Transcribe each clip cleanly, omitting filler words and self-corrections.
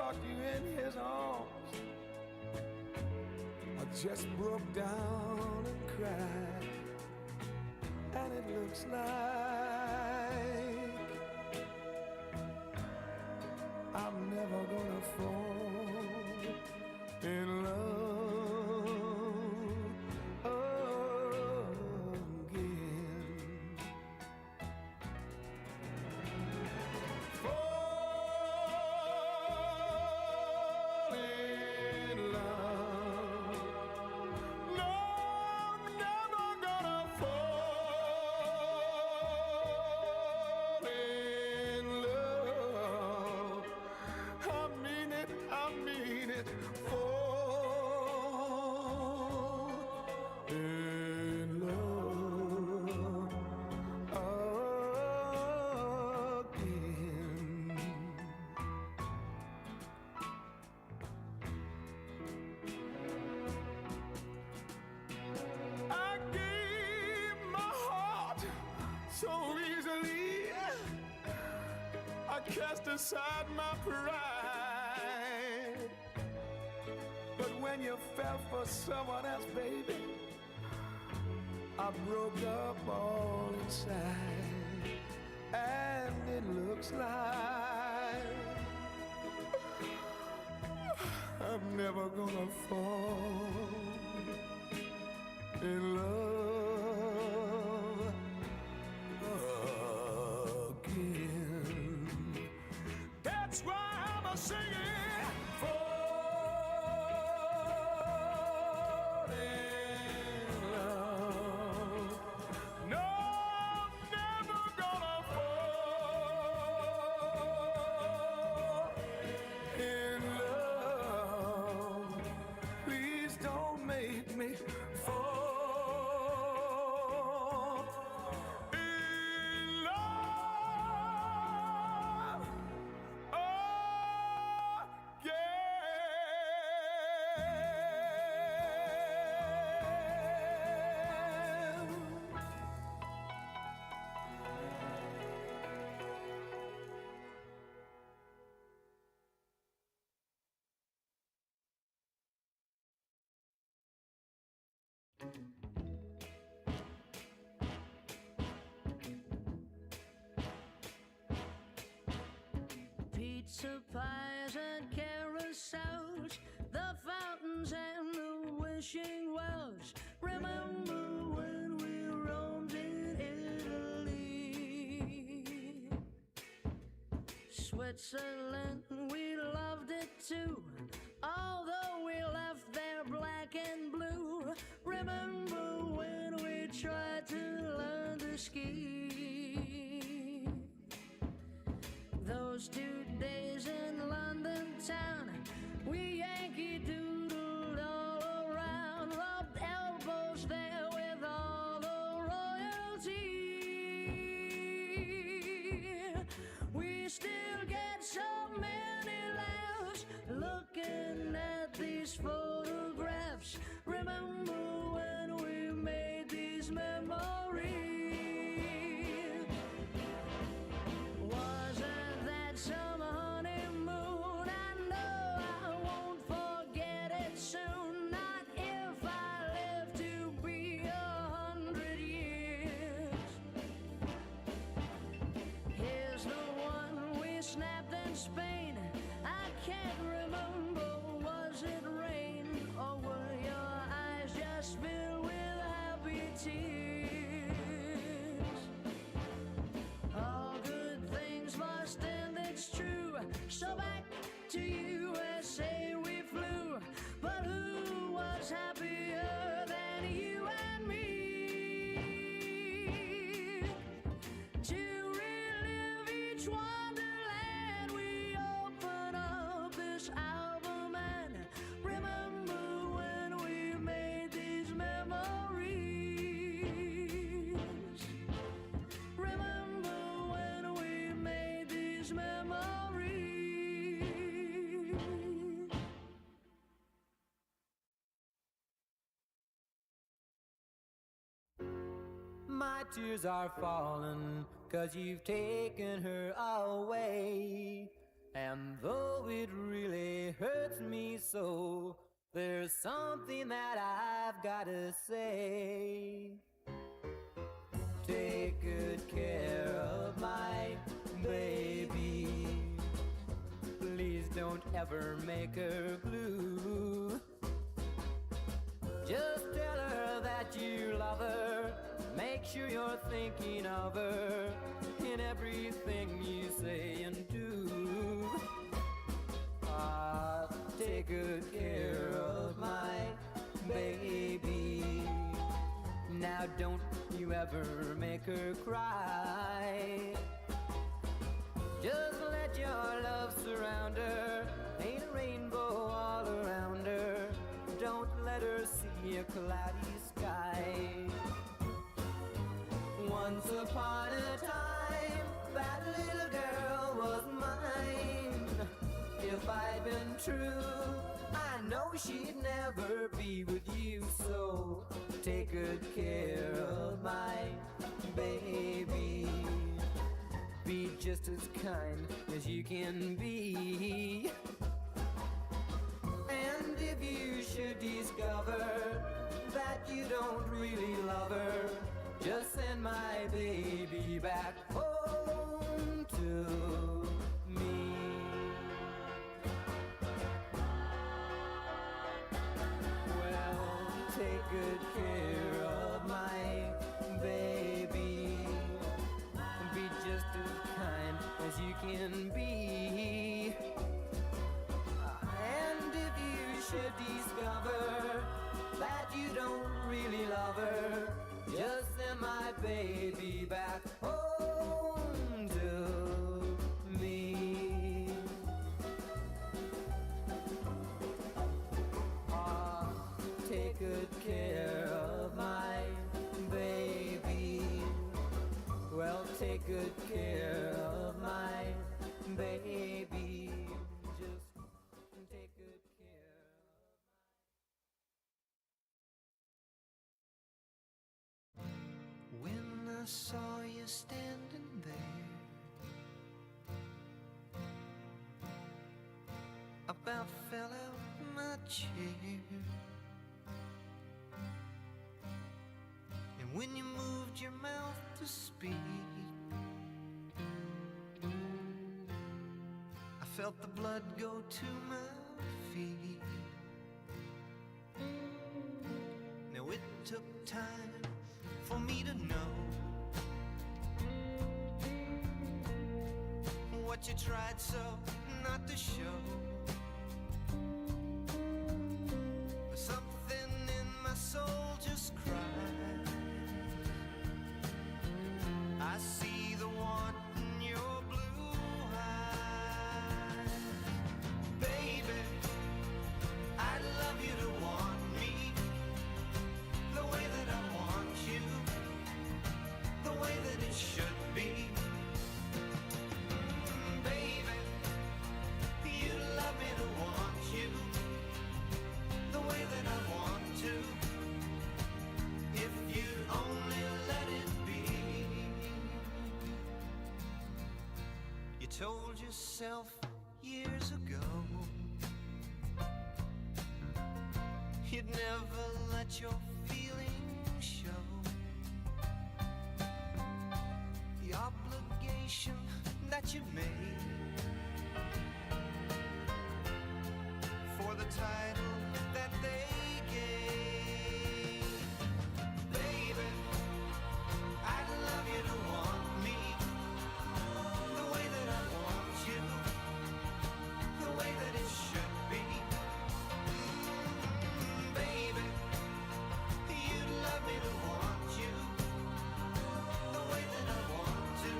caught you in his arms, I just broke down and cried. And it looks like I'm never gonna fall in love again. Fall in love. No, I'm never gonna fall in love. I mean it, I mean it. Fall in love again. I gave my heart so easily. I cast aside my pride. But when you fell for someone else, baby, I broke up all inside. And it looks like I'm never gonna fall in love again. That's why I'm a singing. Fall in love. No, I'm never gonna fall in love. Please don't make me fall in love Pizza pies and carousels, the fountains and the wishing wells. Remember when we roamed in Italy? Switzerland, we loved it too, although we left there black and blue. Remember when we tried to learn to ski? Those 2 days in London town, we Yankee doodled all around, rubbed elbows there with all the royalty. We still get so many laughs looking at these photographs. Remember when we made these memories? Wasn't that some honeymoon? I know I won't forget it soon, not if I live to be 100 years. Here's the one we snapped in Spain. I can't remember, was it rain or were your eyes just filled with happy tears? All good things must end, it's true. So back to USA we flew. But who was happier than you and me? To relive each wonderland, we open up this album and remember when we made these memories. Remember when we made these memories. My tears are falling 'cause you've taken her away. And though it really hurts me so. There's something that I've gotta say. Take good care of my baby. Please don't ever make her blue. Just tell her that you love her. Make sure you're thinking of her in everything you say and do. Ah, take good care of my baby. Now don't you ever make her cry. Just let your love surround her. Paint a rainbow all around her. Don't let her see a cloudy sky. Once upon a time, that little girl was mine. If I'd been true, I know she'd never be with you. So take good care of my baby. Be just as kind as you can be. And if you should discover that you don't really love her, just send my baby back home to me. Well, take good care of my baby. Be just as kind as you can be. And if you should discover that you don't really love her, just send my baby back home to me. Ah, take good care of my baby. Well, take good care of my baby. Just take good care. When I saw you standing there, about fell out my chair. And when you moved your mouth to speak, I felt the blood go to my feet. Now it took time for me to know what you tried so not to show. But something in my soul just cried. I see the want in your blue eyes. Baby, I'd love you to want me the way that I want you, the way that it should be. Baby, you love me to want you the way that I want to, if you'd only let it be. You told yourself years ago you'd never let your feelings show. The obligation that you made for the title that they gave. Baby, I'd love you to want me the way that I want you, the way that it should be. Baby, you'd love me to want you the way that I want to,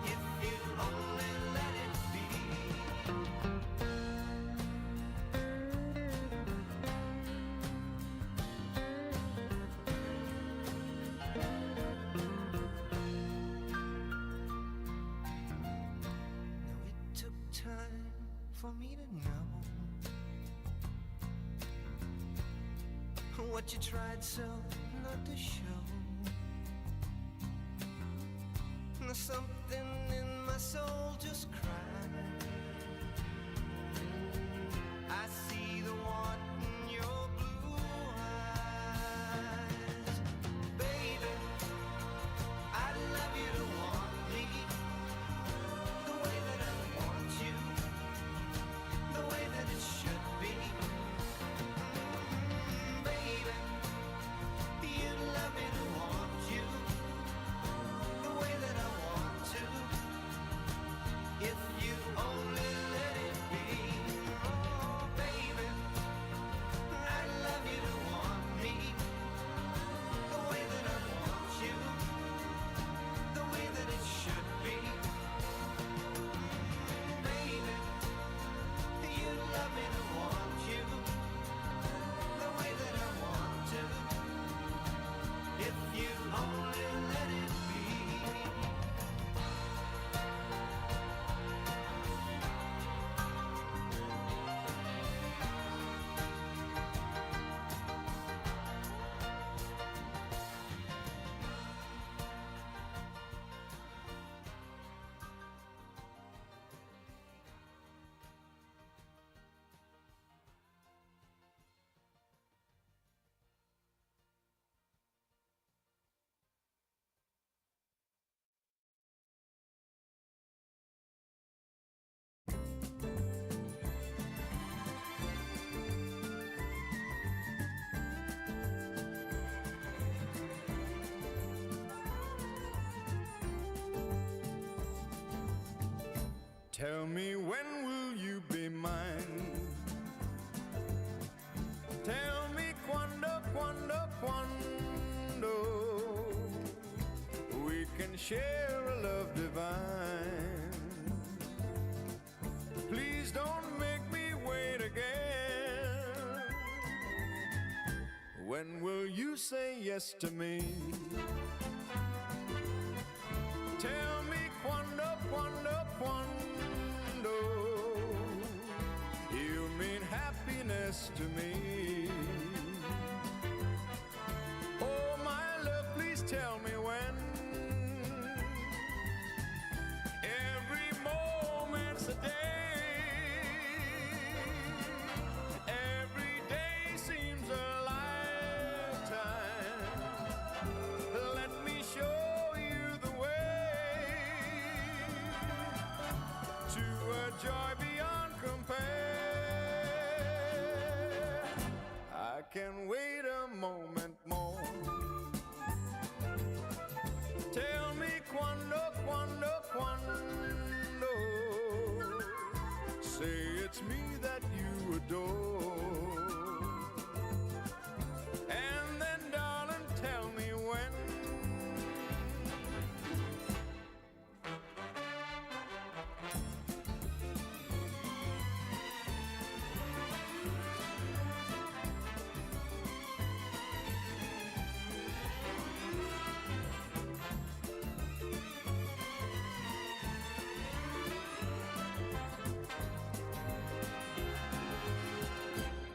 if you'd only let it be. Now it took time for me to know what you tried so not to show. Now something in my soul just cried. Tell me, when will you be mine? Tell me quando, quando, quando we can share a love divine. Please don't make me wait again. When will you say yes to me? Tell me quando, quando, quando you mean happiness to me. Oh, my love, please tell me when. Every moment's a day. Every day seems a lifetime. Let me show you the way to a joy beyond compare. I can wait a moment more. Tell me quando, quando, quando. Say it's me that you adore. And then, darling, tell me when.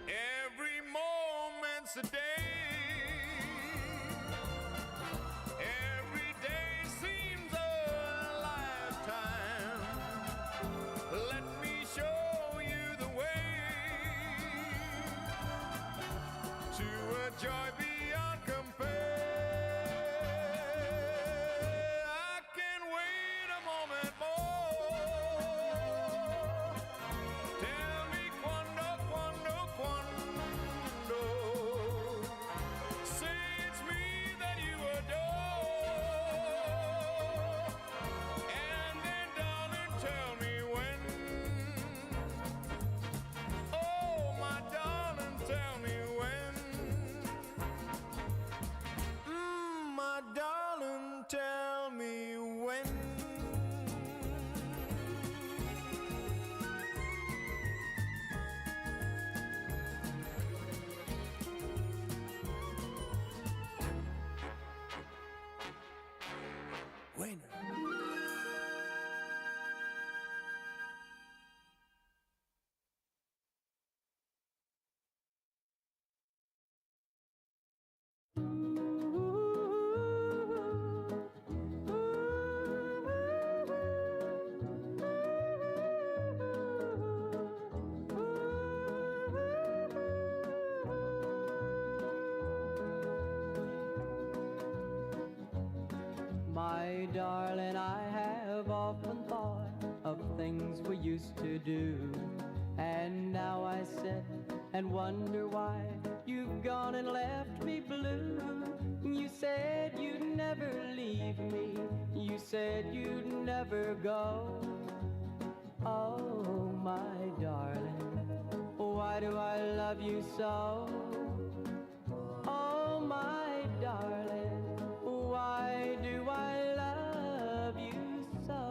Every moment's a day. Every day seems a lifetime. Let me show you the way to a joy beyond compare. I can wait a moment more. Tell me quando, quando, quando. Say it's me that you adore. And then, darling, tell me when. Oh, my darling, tell me when. My darling, tell me when. When? My darling, I have often thought of things we used to do. And now I sit and wonder why you've gone and left me blue. You said you'd never leave me. You said you'd never go. Oh, my darling, why do I love you so? Oh, my darling, why do I love you so?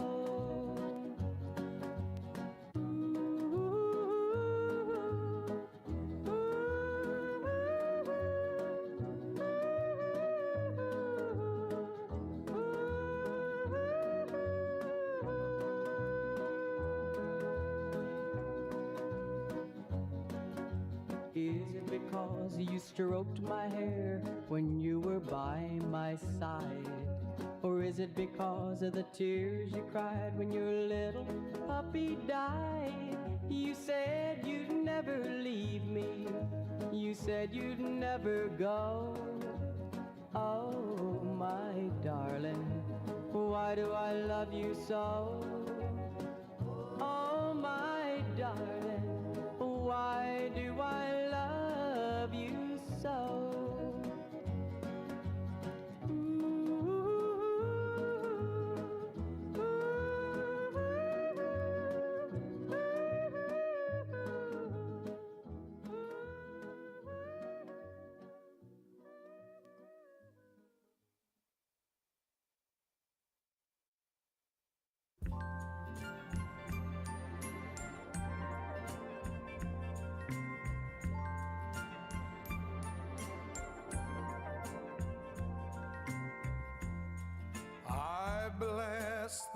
Is it because you stroked my hair when you were by my side? Or is it because of the tears you cried when your little puppy died? You said you'd never leave me. You said you'd never go. Oh, my darling, why do I love you so? Oh, my darling, why do I love you so?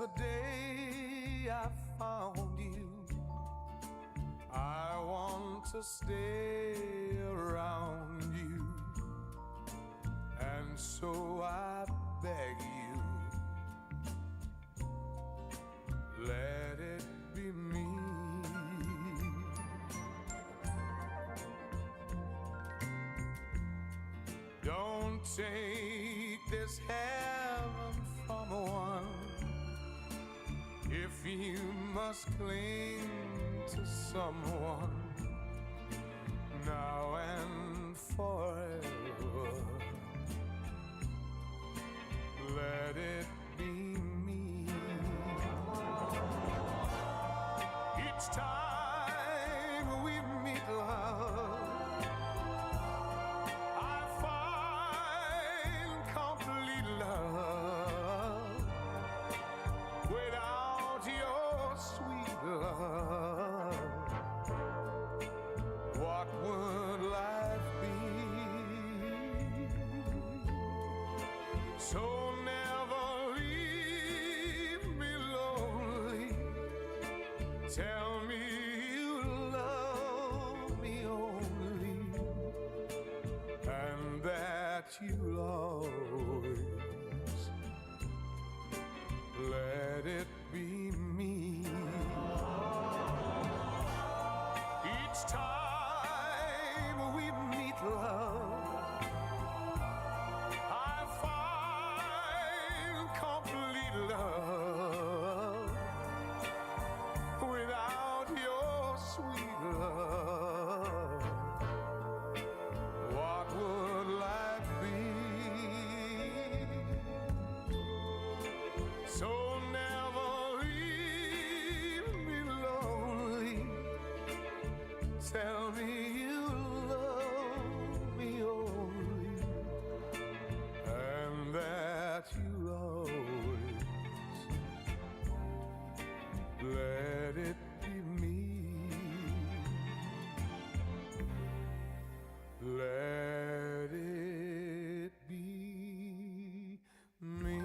the day I found you. I want to stay around you, and so I beg you, let it be me. Don't take this heaven from one if you must cling to someone now and forever. Let it be me. Each time we meet, love, I find complete love. Without your sweet love, what would life be? So never leave me lonely. Tell me you love me only, and that you'll always let it be me. Each time we meet, love, I find complete love. Without your sweet love, what would life be? So never leave me lonely. Tell me you love me only, and that you'll always let it be me. Let it be me.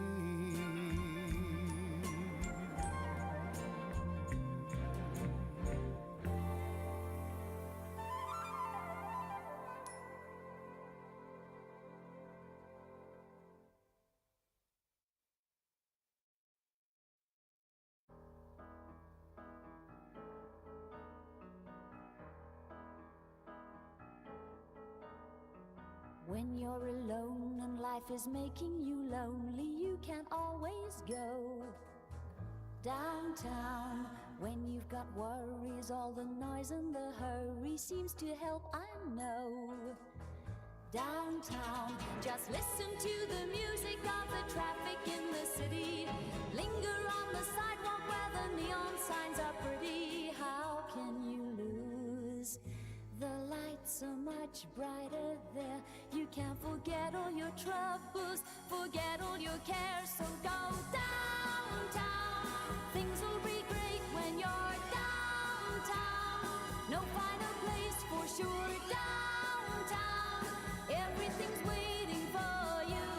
When you're alone and life is making you lonely, you can always go downtown. When you've got worries, all the noise and the hurry seems to help, I know. Downtown, just listen to the music of the traffic in the city. Linger on the sidewalk where the neon signs are pretty. How can you lose? The lights are much brighter there. You can forget all your troubles, forget all your cares. So go downtown. Things will be great when you're downtown. No finer place for sure. Downtown, everything's waiting for you.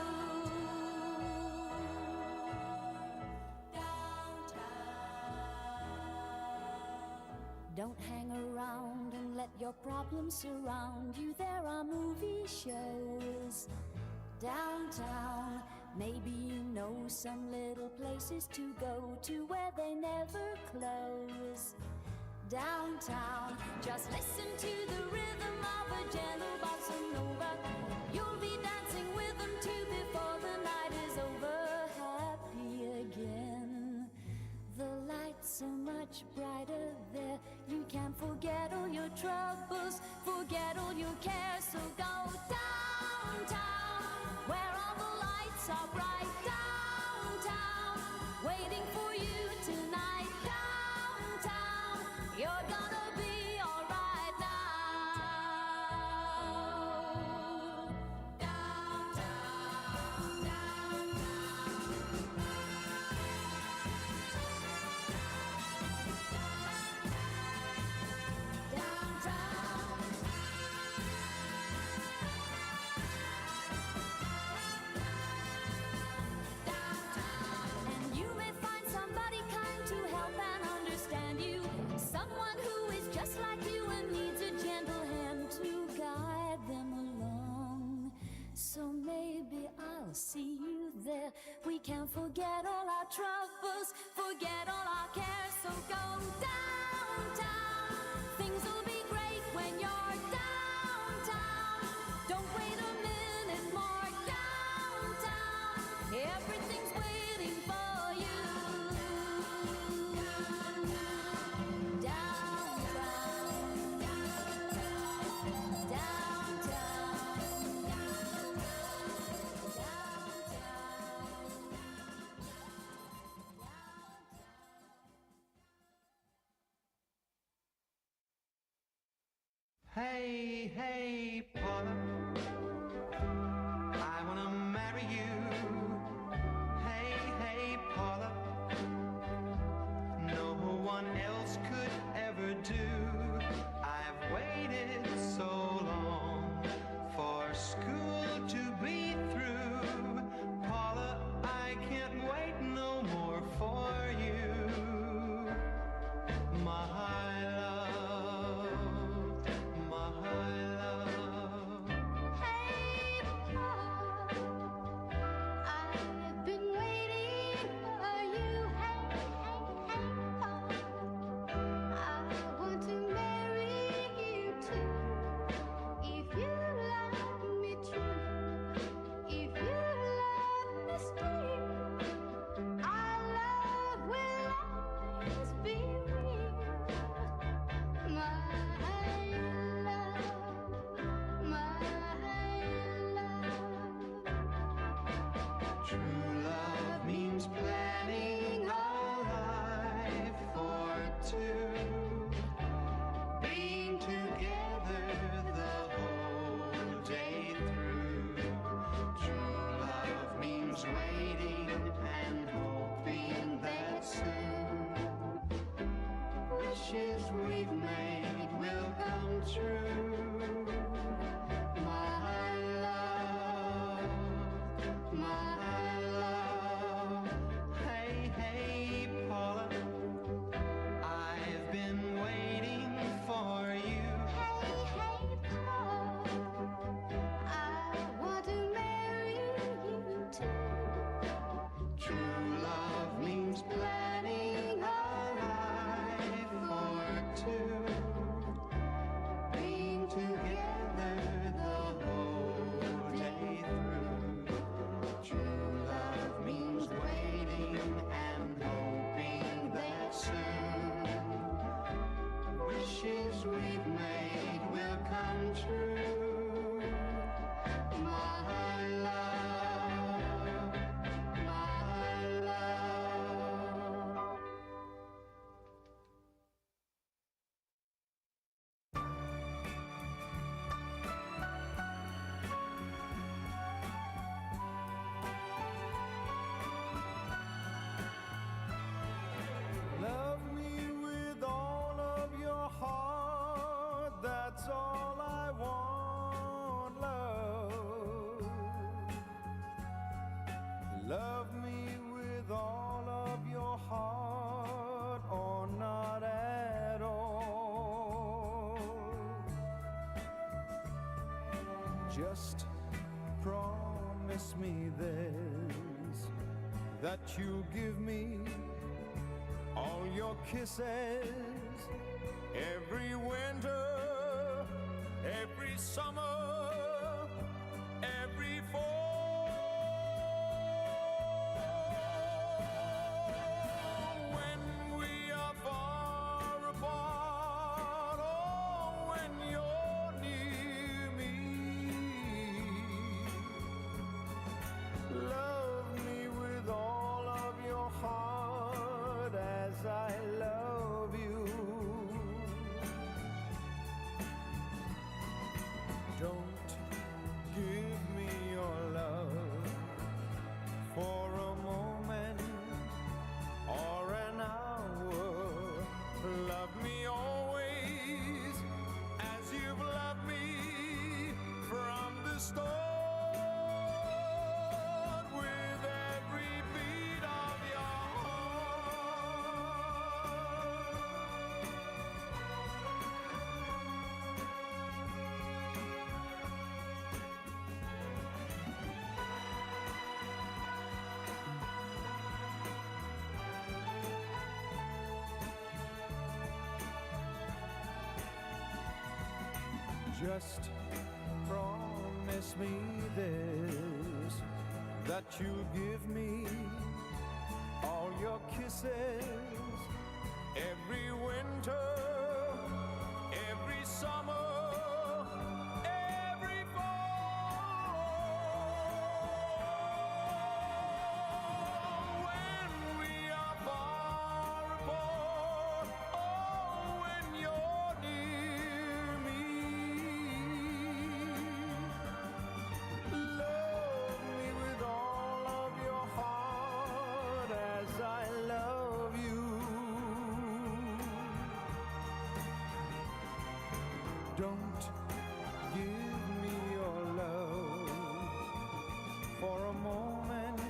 Downtown. Don't hang around and let your problems surround you. There are movie shows downtown. Maybe you know some little places to go to where they never close. Downtown, just listen to the rhythm of a gentle bossa nova. You'll be dancing with them too before the night is over. Happy again. The lights are much brighter there. You can forget all your troubles, forget all your cares. So go downtown, where all the lights are bright. Downtown, waiting for you tonight. Downtown, you're gonna be alright now. Downtown, downtown. I'll see you there. We can forget all our troubles, forget all our cares. So go downtown. Things will be great when you're downtown. Don't wait a minute more. Downtown, everything's waiting for you. Downtown, Hey, hey, Paula, I wanna marry you. Hey, hey, Paula, no one else could ever do. I've waited so long for school to be through. Paula, I can't wait no more for you. My love, my love. Hey, Paul, I've been waiting for you. Hey, hey, hey, Paul, I want to marry you too. If you love me true, if you love me still, our love will always be real. My love, True love means planning a life for two, being together the whole day through. True love means waiting and hoping that soon wishes we've made will come true. My love, my love. Hey, hey, Paula, I've been waiting for you. hey, hey, Paul, I want to marry you too. True love means planning a life for two, being together the whole day through. True love means waiting and hoping that soon wishes we've made will come true. My love, my love. Love me with all of your heart, that's all I want, love. Love me with all of your heart, or not at all. Just promise me this, that you'll give me all your kisses every winter, every summer, every fall. When we are far apart, or when you're near me, love me with all of your heart as I love you. Just promise me this, that you'll give me all your kisses every winter, every summer, every fall. When we are far apart, oh, when you're near me, love me with all of your heart as I love you. Don't give me your love for a moment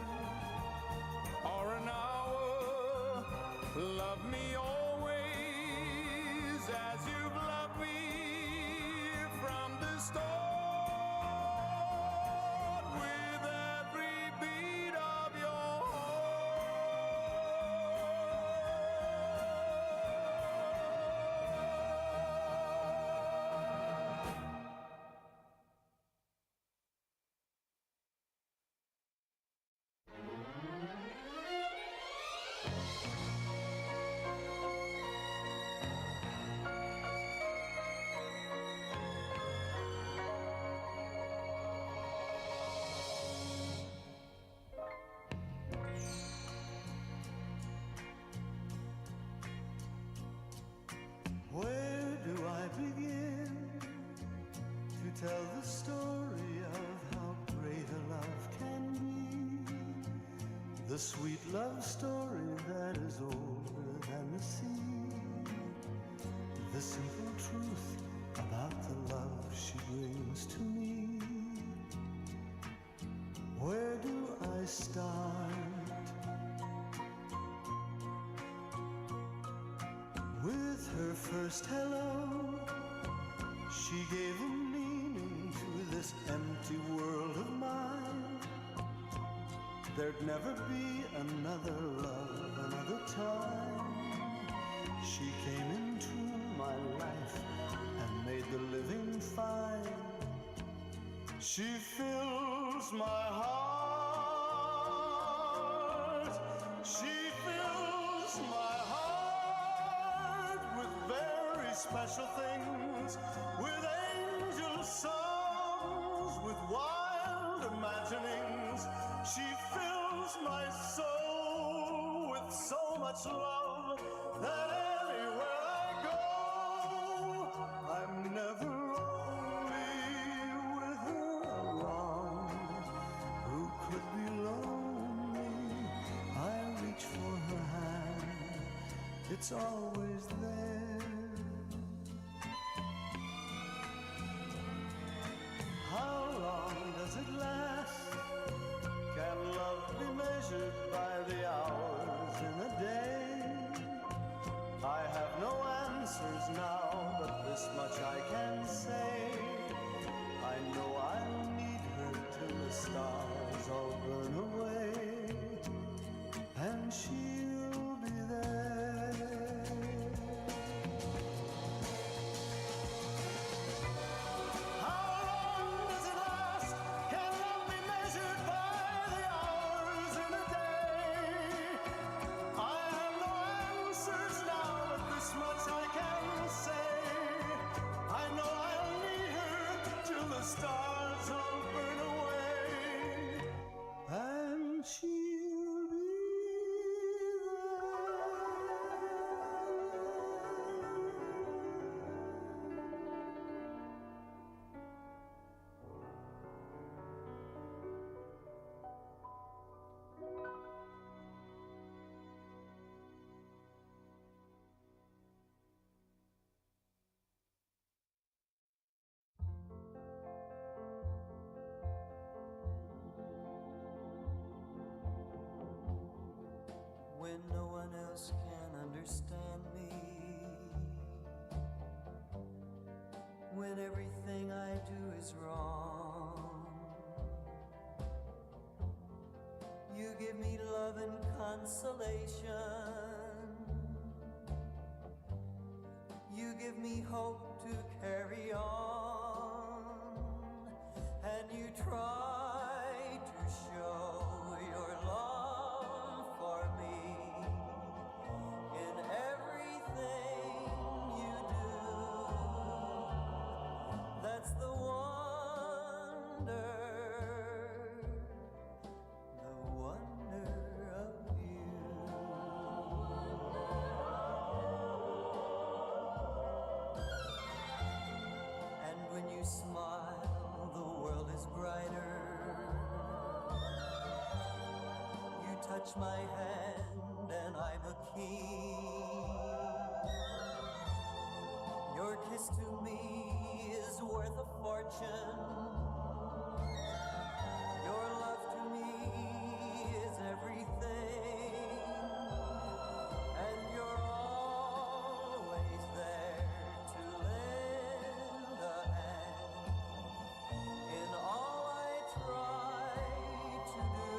or an hour. Love me always as you've loved me from the start, with every beat of your Where do I begin to tell the story of how great a love can be? The sweet love story that is older than the sea. The simple truth about the love she brings to me. Where do I start? With her first hello, she gave a meaning to this empty world of mine. There'd never be another love, another time. She came into my life and made the living fine. She fills my heart. She fills my heart with very special things, with angel songs, with wild imaginings. She fills my soul with so much love that anywhere I go, I'm never lonely with her around. Who could be lonely? I reach for her hand, it's always there. How long does it last? Can love be measured by the hours in a day? I have no answers now, but this much I can say. I know I'll need her till the stars all burn away, and she'll be there. How long does it last? Can love be measured by the hours in a day? I have no answers now, but this much I can say. I know I'll need her till the stars all burn away, and she'll be when no one else can understand me, when everything I do is wrong. You give me love and consolation. You give me hope to carry on. and you try to show your love for me in everything you do. That's the wonder of you. And when you smile, the world is brighter. You touch my hand and I'm a king. Your kiss to me is worth a fortune. Your love to me is everything. And you're always there to lend a hand in all I try to do.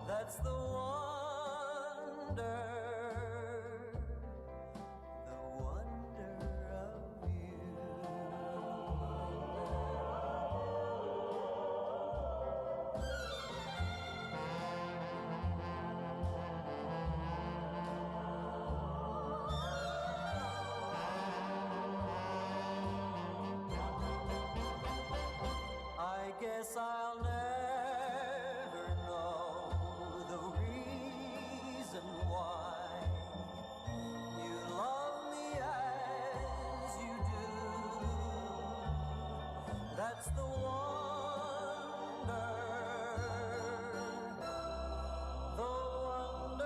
That's the wonder of you. I guess I'll never know the reason why you love me as you do. That's the wonder of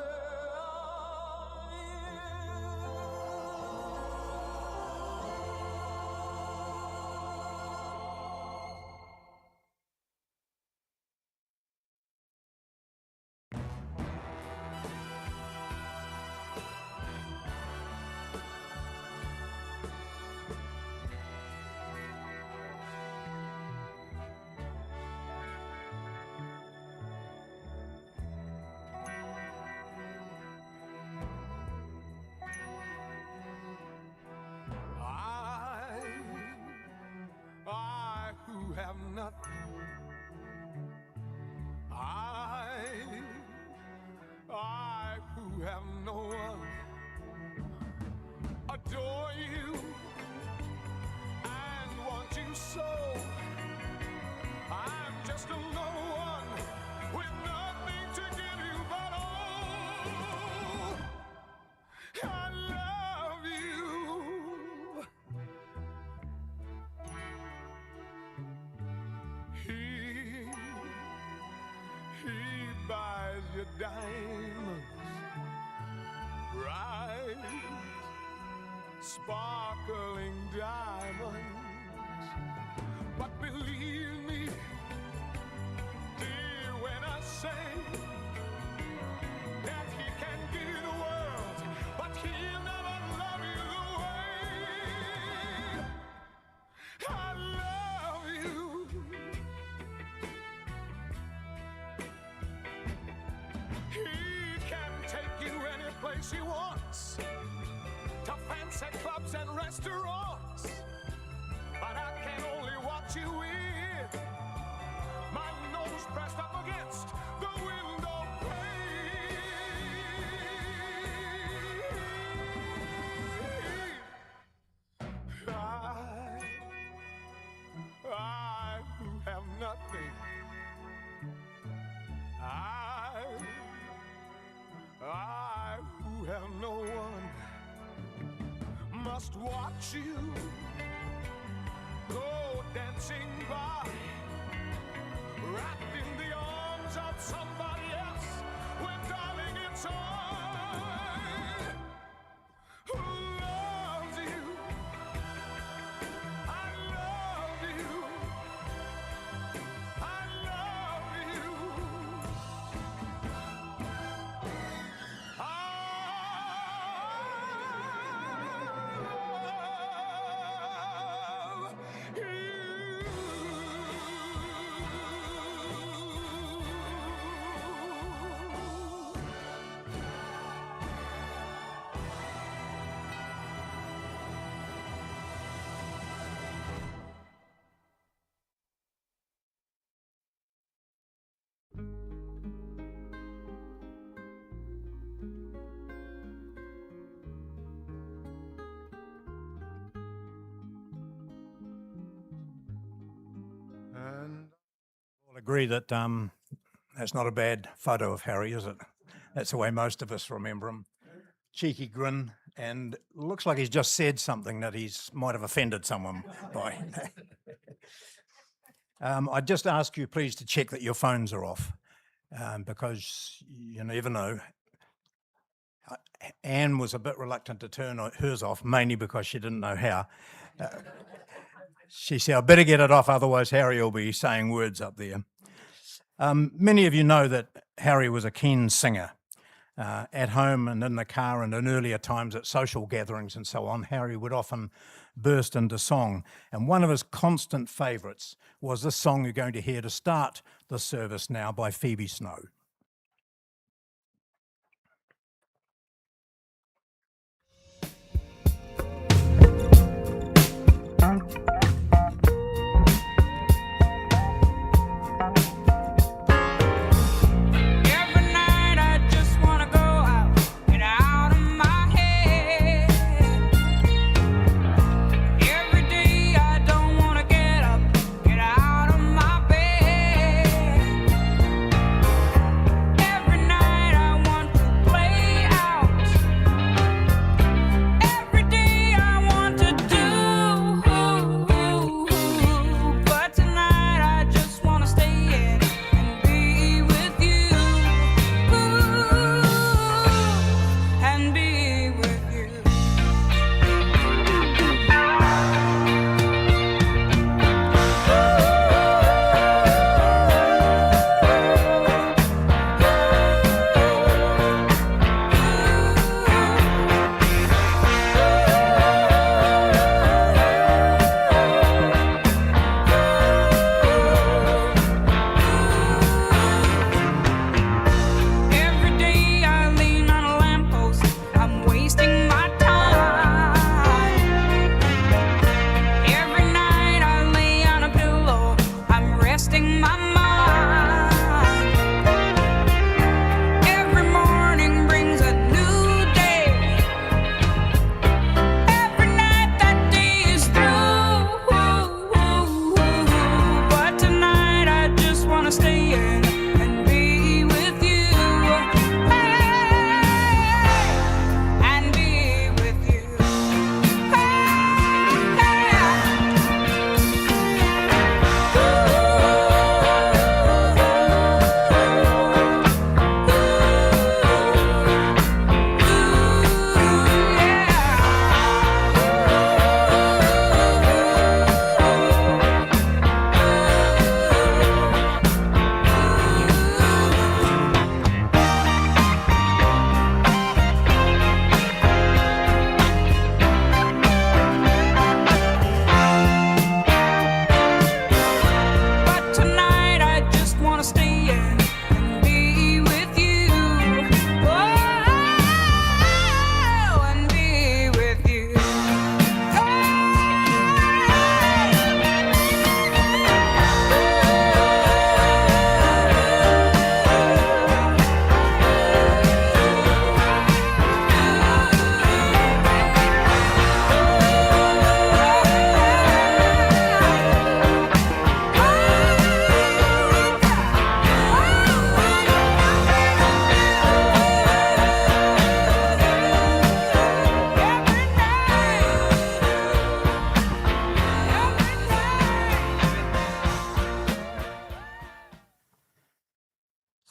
I who have nothing, I who have no one, adore you and want you so. I'm just a no one with nothing to give you but all. I love you. He buys you diamonds, bright, sparkling diamonds. But believe me, dear, when I say that he can give you the world, but he'll never love you the way I love you. He can take you any place he wants, to fancy clubs and restaurants. But I can only watch you with my nose pressed up against the window pane. I who have nothing, I who have no one, must watch you go dancing by, wrapped in the arms of somebody else, when darling it's I who loves you. I love you. I love you. agree that that's not a bad photo of Harry, is it? That's the way most of us remember him. Cheeky grin, and looks like he's just said something that might have offended someone by. I'd just ask you please to check that your phones are off, because you never know. Anne was a bit reluctant to turn hers off, mainly because she didn't know how. She said, I better get it off, otherwise Harry will be saying words up there. Many of you know that Harry was a keen singer. At home and in the car and in earlier times at social gatherings and so on, Harry would often burst into song. And one of his constant favourites was this song you're going to hear to start the service now by Phoebe Snow.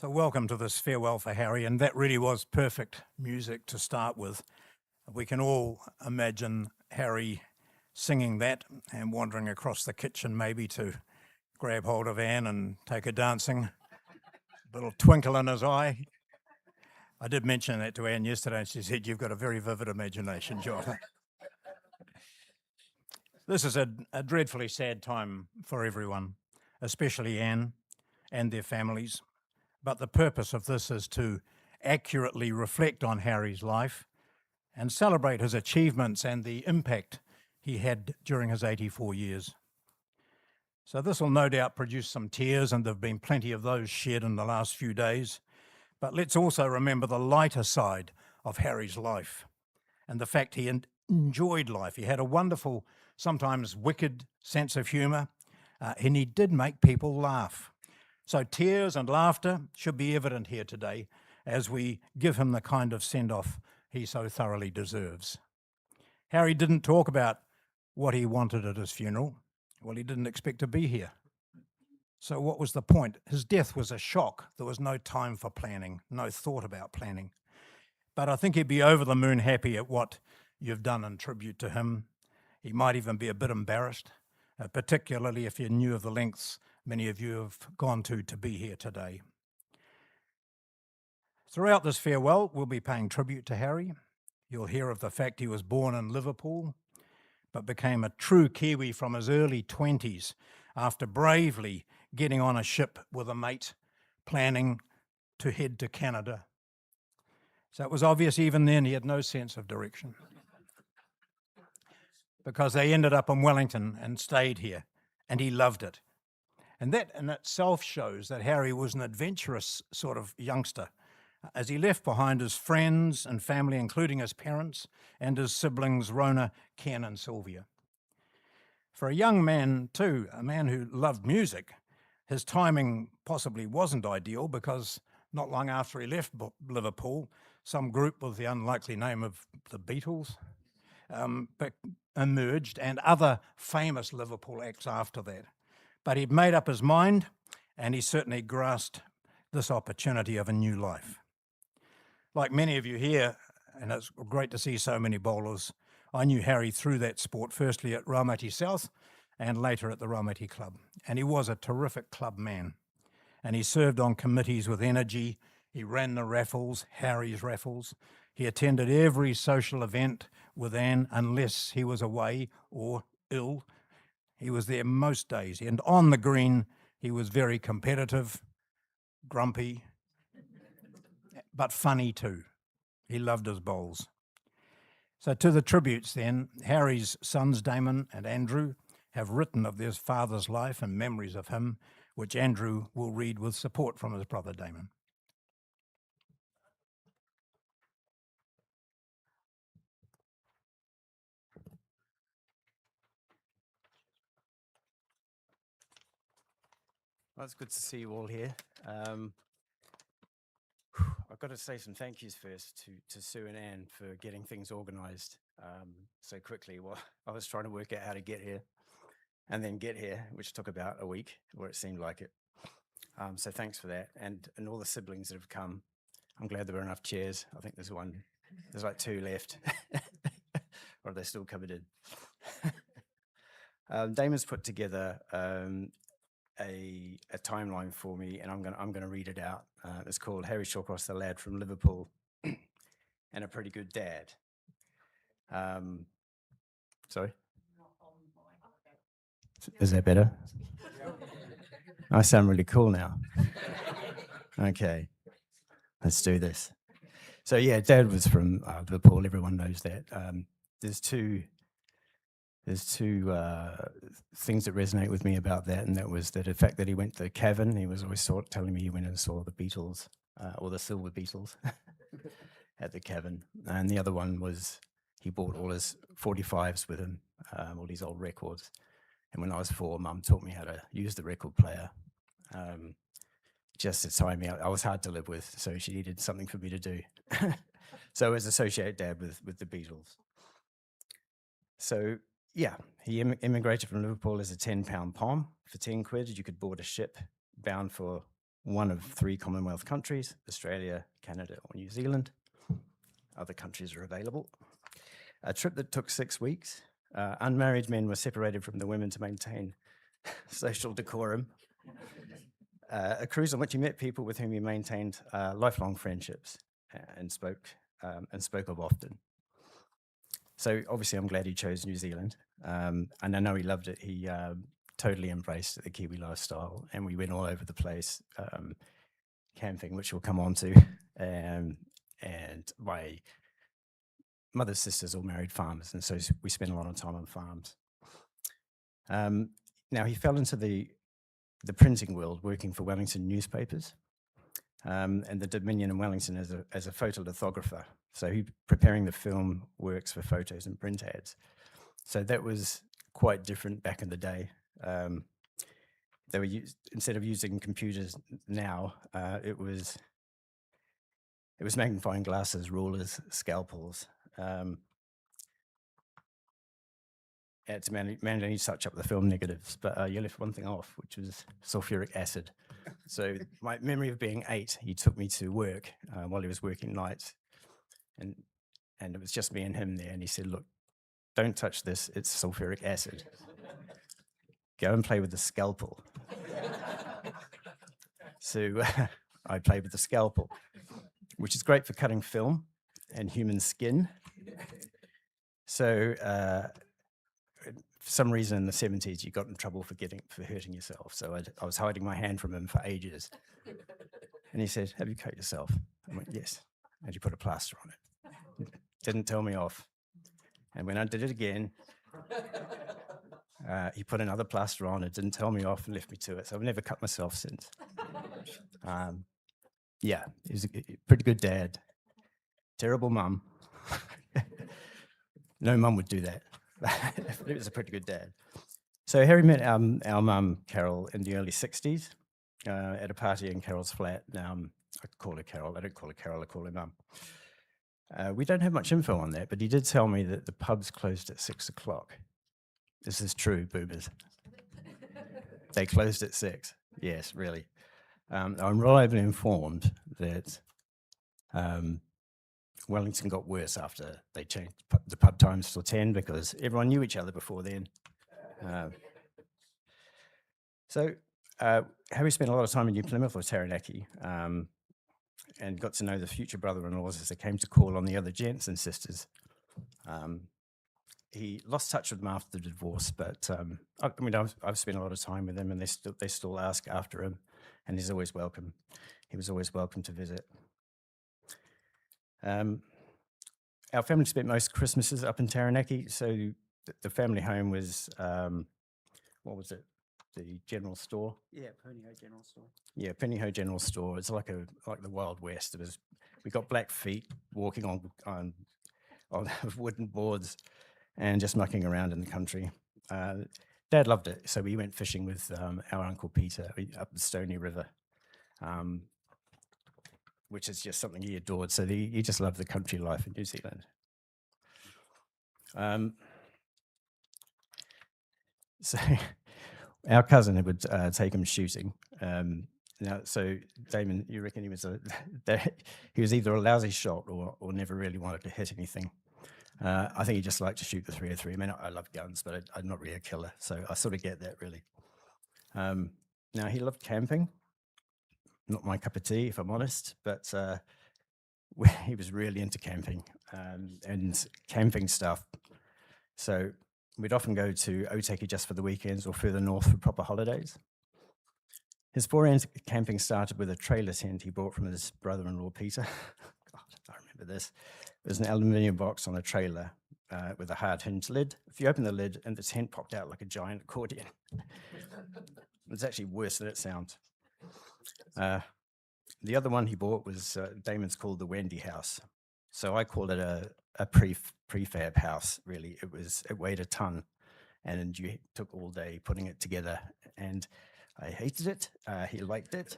So welcome to this farewell for Harry, and that really was perfect music to start with. We can all imagine Harry singing that and wandering across the kitchen maybe to grab hold of Anne and take her dancing, a little twinkle in his eye. I did mention that to Anne yesterday and she said, you've got a very vivid imagination, John. This is a dreadfully sad time for everyone, especially Anne and their families. But the purpose of this is to accurately reflect on Harry's life and celebrate his achievements and the impact he had during his 84 years. So this will no doubt produce some tears, and there have been plenty of those shed in the last few days. But let's also remember the lighter side of Harry's life and the fact he enjoyed life. He had a wonderful, sometimes wicked sense of humour, and he did make people laugh. So tears and laughter should be evident here today as we give him the kind of send-off he so thoroughly deserves. Harry didn't talk about what he wanted at his funeral. Well, he didn't expect to be here. So what was the point? His death was a shock. There was no time for planning, no thought about planning. But I think he'd be over the moon happy at what you've done in tribute to him. He might even be a bit embarrassed, particularly if you knew of the lengths many of you have gone to be here today. Throughout this farewell, we'll be paying tribute to Harry. You'll hear of the fact he was born in Liverpool, but became a true Kiwi from his early 20s after bravely getting on a ship with a mate, planning to head to Canada. So it was obvious even then he had no sense of direction, because they ended up in Wellington and stayed here, and he loved it. And that in itself shows that Harry was an adventurous sort of youngster, as he left behind his friends and family, including his parents and his siblings, Rona, Ken and Sylvia. For a young man too, a man who loved music, his timing possibly wasn't ideal, because not long after he left Liverpool, some group with the unlikely name of the Beatles emerged, and other famous Liverpool acts after that. But he'd made up his mind, and he certainly grasped this opportunity of a new life. Like many of you here, and it's great to see so many bowlers, I knew Harry through that sport, firstly at Raumati South and later at the Raumati Club. And he was a terrific club man. And he served on committees with energy. He ran the raffles, Harry's raffles. He attended every social event with Anne, unless he was away or ill. He was there most days. And on the green, he was very competitive, grumpy, but funny too. He loved his bowls. So to the tributes then, Harry's sons Damon and Andrew have written of their father's life and memories of him, which Andrew will read with support from his brother Damon. Well, it's good to see you all here. I've got to say some thank yous first to Sue and Anne for getting things organised so quickly. Well, I was trying to work out how to get here and then get here, which took about a week, or it seemed like it. So thanks for that. And all the siblings that have come. I'm glad there were enough chairs. I think there's like 2 left, or they're still covered in. Damon's put together a timeline for me, and I'm going to read it out. It's called Harry Shawcross, the lad from Liverpool, and a pretty good dad. Sorry? Is that better? I sound really cool now. Okay, let's do this. So yeah, Dad was from Liverpool. Everyone knows that. There's two things that resonate with me about that, and that was the fact that he went to the cavern. He was always telling me he went and saw the Beatles, or the Silver Beatles, at the cavern. And the other one was he bought all his 45s with him, all these old records. And when I was 4, Mum taught me how to use the record player, just to time me out. I was hard to live with, so she needed something for me to do. So I was associate Dad with the Beatles. So yeah, he immigrated from Liverpool as a 10-pound pom. For 10 quid, you could board a ship bound for one of 3 Commonwealth countries, Australia, Canada, or New Zealand. Other countries are available. A trip that took 6 weeks. Unmarried men were separated from the women to maintain social decorum. A cruise on which he met people with whom he maintained lifelong friendships and spoke of often. So obviously I'm glad he chose New Zealand, and I know he loved it. He totally embraced the Kiwi lifestyle, and we went all over the place, camping, which we'll come on to, and my mother's sisters all married farmers, and so we spent a lot of time on farms. Now he fell into the printing world, working for Wellington newspapers, and the Dominion in Wellington as a photolithographer. So he preparing the film works for photos and print ads. So that was quite different back in the day. they were instead of using computers now, it was magnifying glasses, rulers, scalpels. To manually touch up the film negatives, but you left one thing off, which was sulfuric acid. So my memory of being 8, he took me to work while he was working nights, and it was just me and him there, and he said, "Look, don't touch this, it's sulfuric acid. Go and play with the scalpel." So I played with the scalpel, which is great for cutting film and human skin. So for some reason in the 70s, you got in trouble for hurting yourself. So I was hiding my hand from him for ages. And he said, "Have you cut yourself?" I went, "Yes." And he put a plaster on it. Didn't tell me off. And when I did it again, he put another plaster on it, didn't tell me off, and left me to it. So I've never cut myself since. Yeah, he was a pretty good dad. Terrible mum. No mum would do that. He was a pretty good dad. So Harry met our mum, Carol, in the early 60s at a party in Carol's flat. I call her Carol. I don't call her Carol, I call her mum. We don't have much info on that, but he did tell me that the pubs closed at 6 o'clock. This is true, boomers. They closed at 6. Yes, really. I'm reliably informed that Wellington got worse after they changed the pub times till 10 because everyone knew each other before then. So Harry spent a lot of time in New Plymouth or Taranaki and got to know the future brother-in-laws as they came to call on the other gents and sisters. He lost touch with them after the divorce, but I've spent a lot of time with them, and they still ask after him, and he's always welcome. He was always welcome to visit. Our family spent most Christmases up in Taranaki, so the family home was what was it? The general store. Yeah, Ponyho General Store. Yeah, Ponyho General Store. It's like the Wild West. We got black feet walking on wooden boards and just mucking around in the country. Dad loved it, so we went fishing with our Uncle Peter up the Stony River, which is just something he adored. So he just loved the country life in New Zealand. So our cousin would take him shooting. Now, so Damon, you reckon he was he was either a lousy shot or never really wanted to hit anything. I think he just liked to shoot the 303. I mean, I love guns, but I'm not really a killer, so I sort of get that, really. Now, he loved camping. Not my cup of tea, if I'm honest, but he was really into camping and camping stuff. So we'd often go to Otaki just for the weekends or further north for proper holidays. His foray into camping started with a trailer tent he bought from his brother-in-law, Peter. God, I remember this. It was an aluminium box on a trailer with a hard hinged lid. If you open the lid, and the tent popped out like a giant accordion. It's actually worse than it sounds. The other one he bought was Damon's called the Wendy House. So I called it a prefab house, really. It weighed a ton, and you took all day putting it together. And I hated it. He liked it.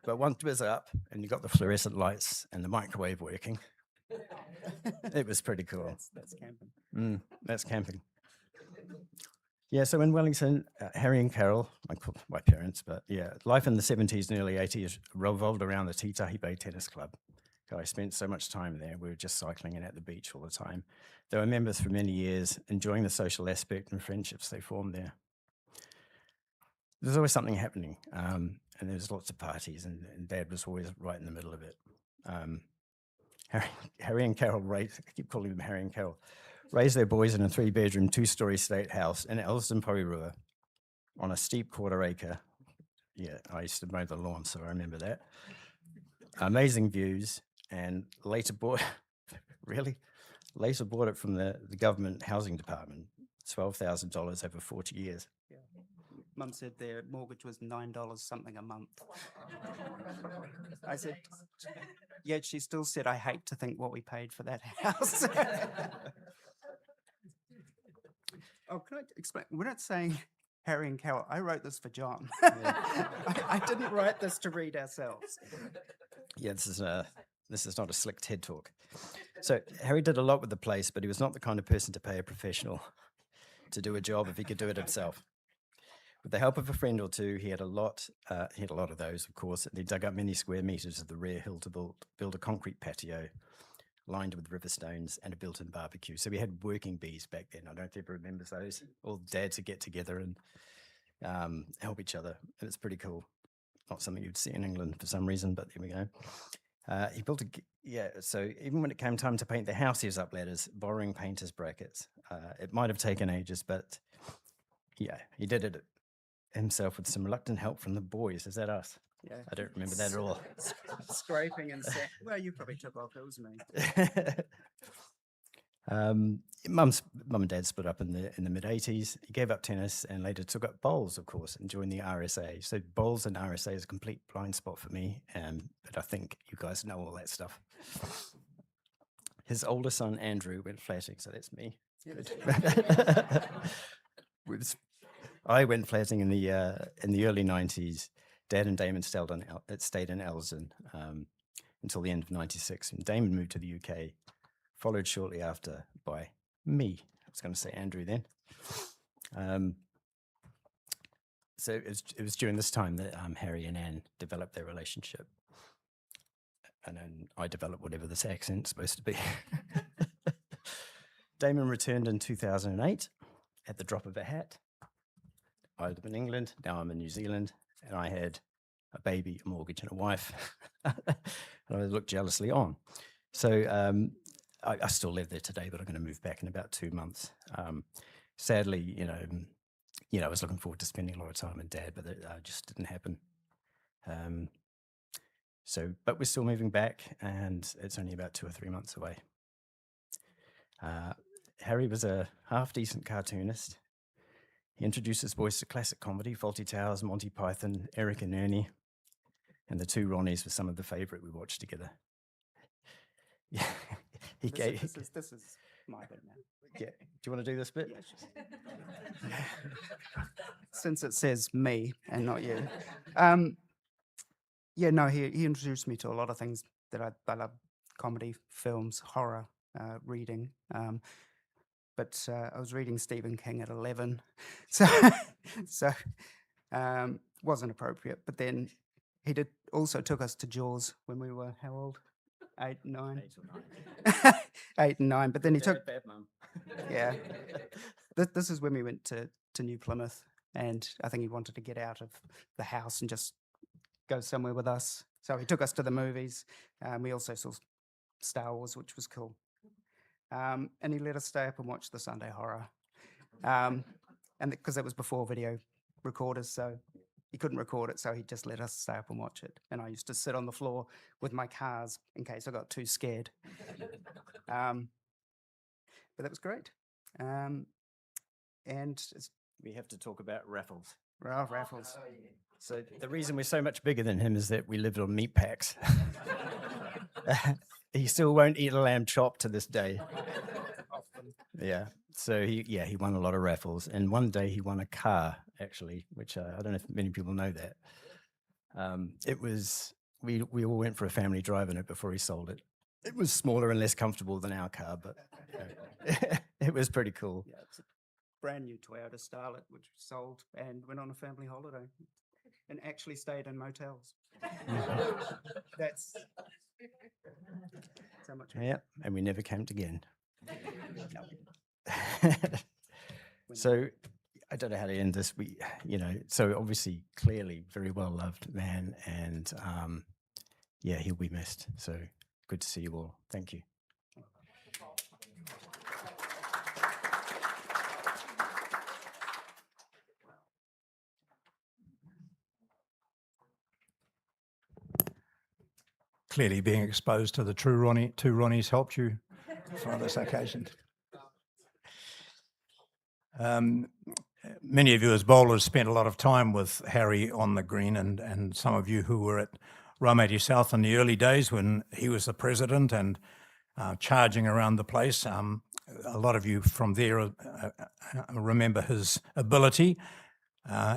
But once it was up and you got the fluorescent lights and the microwave working, it was pretty cool. That's camping. That's camping. Yeah, so in Wellington, Harry and Carol, my parents, but yeah, life in the 70s and early 80s revolved around the Titahi Bay Tennis Club. I spent so much time there. We were just cycling and at the beach all the time. They were members for many years, enjoying the social aspect and friendships they formed there. There's always something happening, and there's lots of parties, and Dad was always right in the middle of it. Harry and Carol I keep calling them Harry and Carol, raised their boys in a 3-bedroom, 2-story state house in Elsden, Porirua, on a steep quarter-acre. Yeah, I used to mow the lawn, so I remember that. Amazing views, and later bought it from the government housing department, $12,000 over 40 years. Yeah. Mum said their mortgage was $9 something a month. I said, yeah, she still said, I hate to think what we paid for that house. Oh, can I explain? We're not saying Harry and Carol, I wrote this for John. I didn't write this to read ourselves. Yeah, this is not a slick TED talk. So Harry did a lot with the place, but he was not the kind of person to pay a professional to do a job if he could do it himself. With the help of a friend or two, he had a lot of those, of course, and he dug up many square meters of the rear hill to build a concrete patio lined with river stones and a built-in barbecue. So we had working bees back then. I don't know if you ever remember those. All dads would get together and help each other. And it's pretty cool. Not something you'd see in England for some reason, but there we go. He built so even when it came time to paint the house, he was up ladders, borrowing painter's brackets. It might have taken ages, but yeah, he did it himself with some reluctant help from the boys. Is that us? Yeah. I don't remember that at all. Scraping and well, you probably took off. It was me. Mum and Dad split up in the mid-80s. He gave up tennis and later took up bowls, of course, and joined the RSA. So bowls and RSA is a complete blind spot for me, but I think you guys know all that stuff. His older son, Andrew, went flatting, so that's me. Good. I went flatting in the early 90s. Dad and Damon stayed in Elsdon until the end of 96. And Damon moved to the UK, followed shortly after by me. I was going to say Andrew then. So it was during this time that Harry and Anne developed their relationship. And then I developed whatever this accent's supposed to be. Damon returned in 2008 at the drop of a hat. I live in England, now I'm in New Zealand, and I had a baby, a mortgage, and a wife. And I looked jealously on. So I still live there today, but I'm going to move back in about 2 months. Sadly, I was looking forward to spending a lot of time with Dad, but it just didn't happen. But we're still moving back, and it's only about 2 or 3 months away. Harry was a half-decent cartoonist. He introduced his voice to classic comedy, Fawlty Towers, Monty Python, Eric and Ernie, and the two Ronnies were some of the favourite we watched together. Yeah, This is my bit now. Yeah. Do you want to do this bit? Yeah, since it says me and not you. He introduced me to a lot of things that I love: comedy, films, horror, reading. But I was reading Stephen King at 11, so wasn't appropriate. But then he also took us to Jaws when we were how old? 8, 9. 8 and 9. But then he took. Bad mum. Yeah. This is when we went to New Plymouth, and I think he wanted to get out of the house and just go somewhere with us. So he took us to the movies. We also saw Star Wars, which was cool. And he let us stay up and watch the Sunday Horror. And because it was before video recorders, so he couldn't record it, so he just let us stay up and watch it. And I used to sit on the floor with my cars in case I got too scared. But that was great. And We have to talk about Raffles. Raffles. So the reason we're so much bigger than him is that we lived on meat packs. He still won't eat a lamb chop to this day. Yeah. So he won a lot of raffles, and one day he won a car actually, which I don't know if many people know that. It was we all went for a family drive in it before he sold it. It was smaller and less comfortable than our car, but it was pretty cool. Yeah, it's a brand new Toyota Starlet, which we sold and went on a family holiday and actually stayed in motels. That's so much. Yeah, and we never camped again. So I don't know how to end this. So obviously, clearly, very well loved man, and he'll be missed. So good to see you all. Thank you. Clearly, being exposed to the two Ronnies helped you on this occasion. Many of you as bowlers spent a lot of time with Harry on the green, and some of you who were at Rum 80 South in the early days when he was the president and charging around the place. A lot of you from there remember his ability.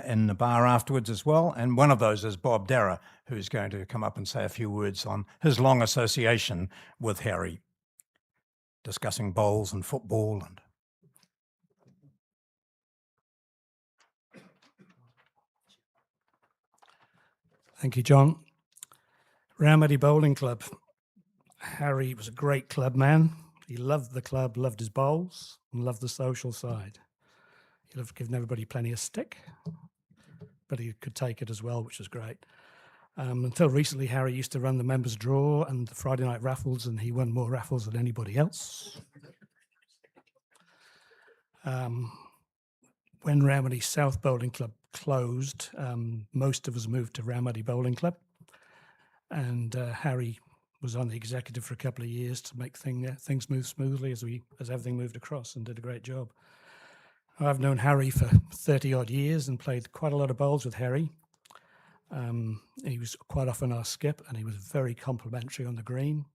in the bar afterwards as well. And one of those is Bob Darrah, who's going to come up and say a few words on his long association with Harry, discussing bowls and football. And Thank you, John. Ramady Bowling Club. Harry was a great club man. He loved the club, loved his bowls, and loved the social side. He loved giving everybody plenty of stick, but he could take it as well, which was great. Until recently, Harry used to run the members' draw and the Friday night raffles, and he won more raffles than anybody else. When Ramady South Bowling Club closed, most of us moved to Ramady Bowling Club, and Harry was on the executive for a couple of years to make things move smoothly as everything moved across, and did a great job. I've known Harry for 30 odd years and played quite a lot of bowls with Harry. He was quite often our skip, and he was very complimentary on the green.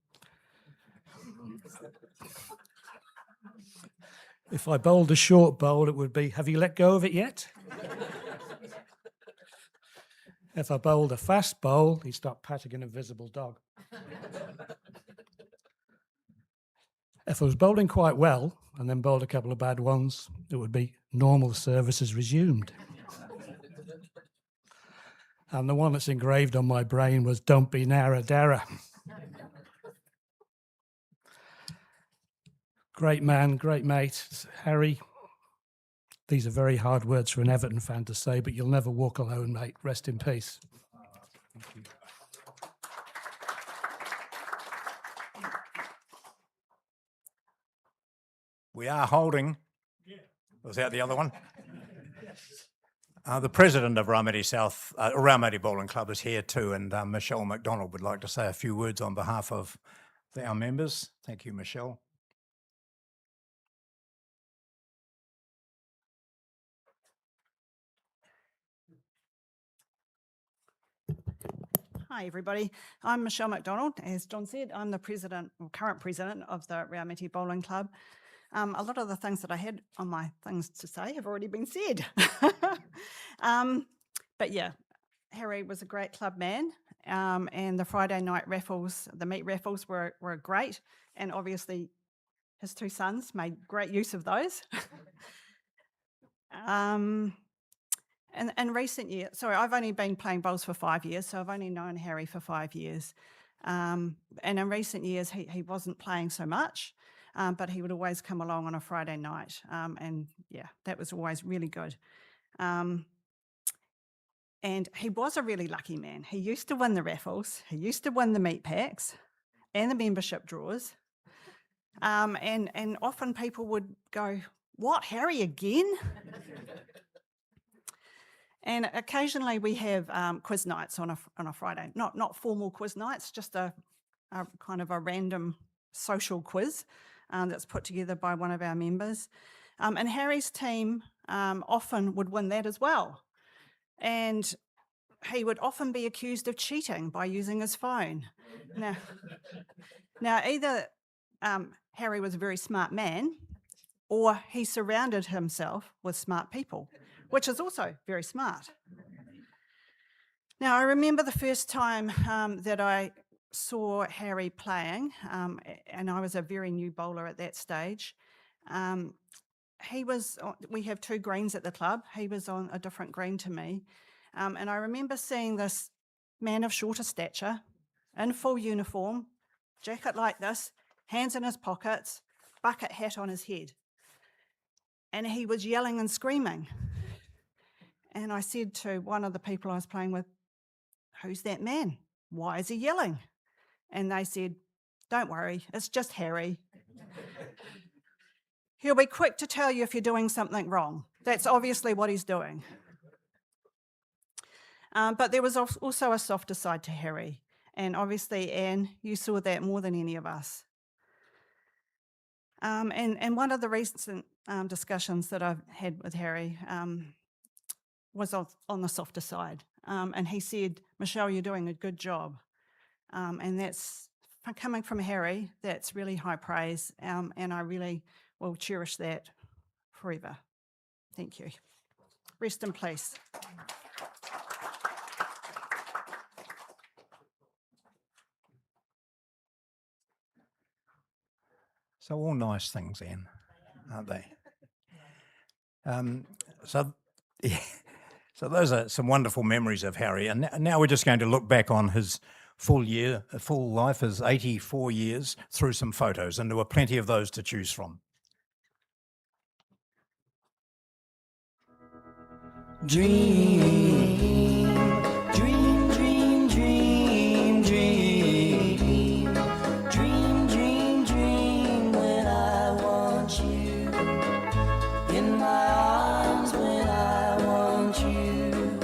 If I bowled a short bowl, it would be, "Have you let go of it yet?" If I bowled a fast bowl, he'd start patting an invisible dog. If I was bowling quite well and then bowled a couple of bad ones, it would be, "Normal services resumed." And the one that's engraved on my brain was, "Don't be Nara Dara." Great man, great mate, Harry. These are very hard words for an Everton fan to say, but you'll never walk alone, mate. Rest in peace. Thank you. we are holding. Was that the other one? The president of Ramady Bowling Club is here too, and Michelle McDonald would like to say a few words on behalf of our members. Thank you, Michelle. Hi, everybody. I'm Michelle McDonald. As John said, I'm the president, or current president of the Ramady Bowling Club. A lot of the things that I had on my things to say have already been said. But yeah, Harry was a great club man, and the Friday night raffles, the meat raffles were great, and obviously his two sons made great use of those. And in recent years, sorry, I've only been playing bowls for 5 years, so I've only known Harry for 5 years. And in recent years, he wasn't playing so much, but he would always come along on a Friday night. And yeah, that was always really good. And he was a really lucky man. He used to win the raffles, he used to win the meat packs and the membership draws. And often people would go, "What, Harry again?" And occasionally we have quiz nights on a Friday, not formal quiz nights, just a kind of a random social quiz that's put together by one of our members. And Harry's team often would win that as well. And he would often be accused of cheating by using his phone. Now either Harry was a very smart man, or he surrounded himself with smart people, which is also very smart. Now, I remember the first time that I saw Harry playing, and I was a very new bowler at that stage. We have 2 greens at the club. He was on a different green to me. And I remember seeing this man of shorter stature, in full uniform, jacket like this, hands in his pockets, bucket hat on his head. And he was yelling and screaming. And I said to one of the people I was playing with, "Who's that man? Why is he yelling?" And they said, "Don't worry, it's just Harry. He'll be quick to tell you if you're doing something wrong. That's obviously what he's doing." But there was also a softer side to Harry. And obviously, Anne, you saw that more than any of us. And one of the recent discussions that I've had with Harry was on the softer side. And he said, "Michelle, you're doing a good job." And that's coming from Harry, that's really high praise. And I really will cherish that forever. Thank you. Rest in peace. So all nice things, Anne, aren't they? So, yeah, so those are some wonderful memories of Harry. And now we're just going to look back on his full life, his 84 years, through some photos. And there were plenty of those to choose from. Dream, dream, dream, dream, dream. Dream, dream, dream when I want you. In my arms when I want you.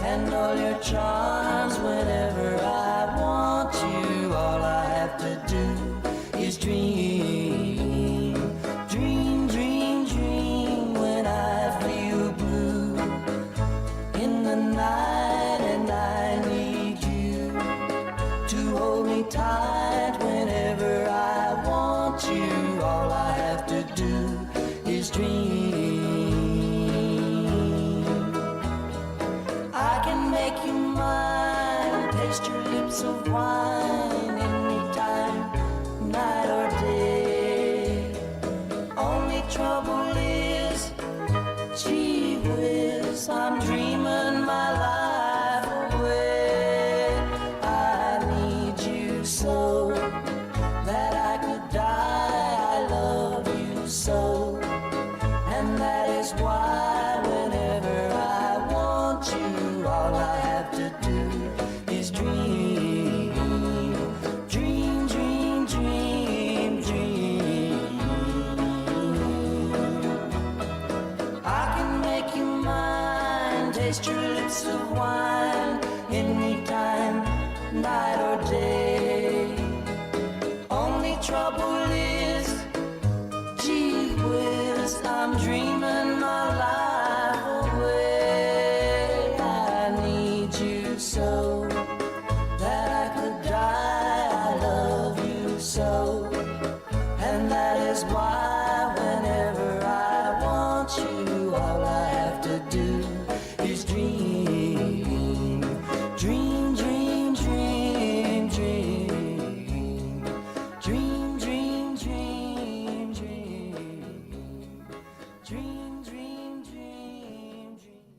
And all your charms whenever I want you. All I have to do is dream. Dream, dream, dream when I feel blue in the night and I need you to hold me tight whenever I want you. All I have to do is dream. I can make you mine, taste your lips of wine anytime, night or day. Only trouble is, gee whiz, I'm dreaming my life away. I need you so that I could die. I love you so, and that is why whenever I want you, all I have to do is dream. Dream, dream, dream, dream. I can make you mine, taste your lips of wine anytime, night or day. Only trouble is, gee whiz, I'm dreaming my life away. I need you so that I could die. I love you so, and that is why whenever I want you, all I have to do is dream. Dream, dream, dream, dream. Dream, dream, dream, dream. Dream, dream, dream, dream.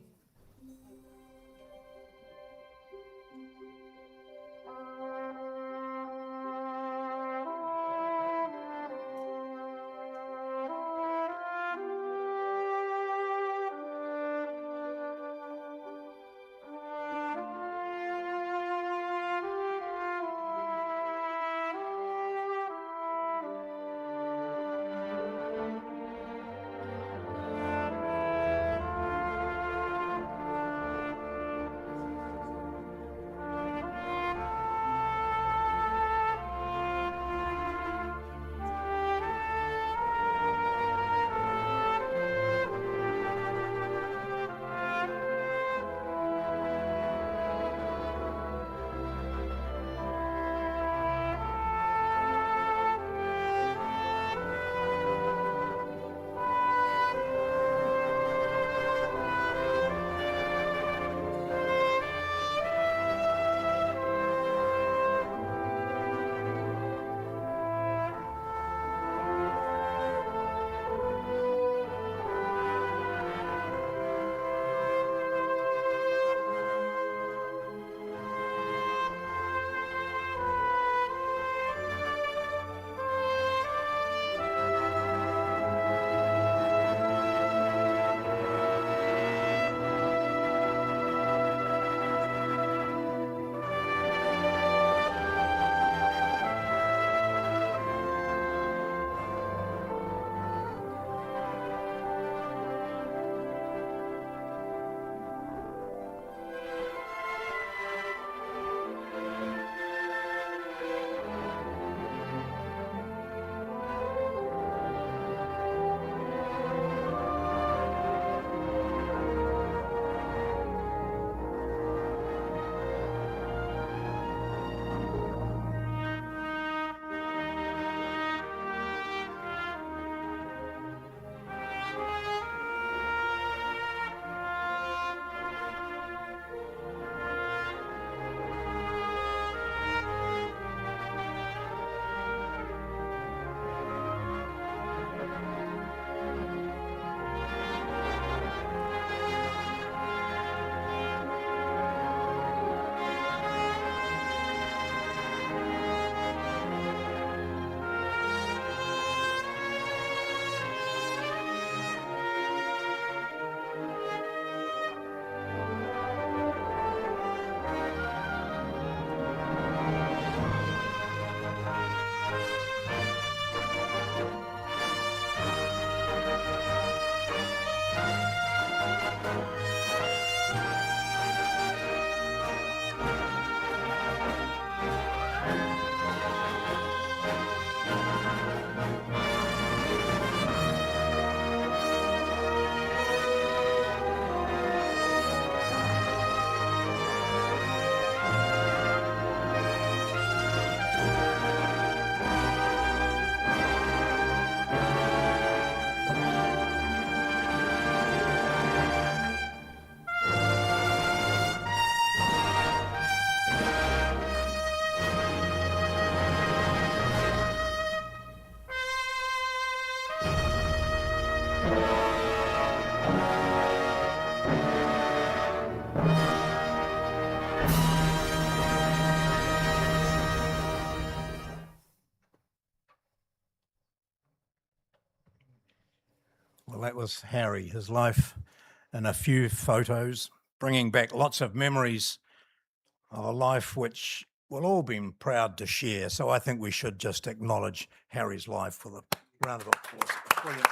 that was Harry, his life in a few photos, bringing back lots of memories of a life which we'll all be proud to share. So I think we should just acknowledge Harry's life with a round of applause. Brilliant.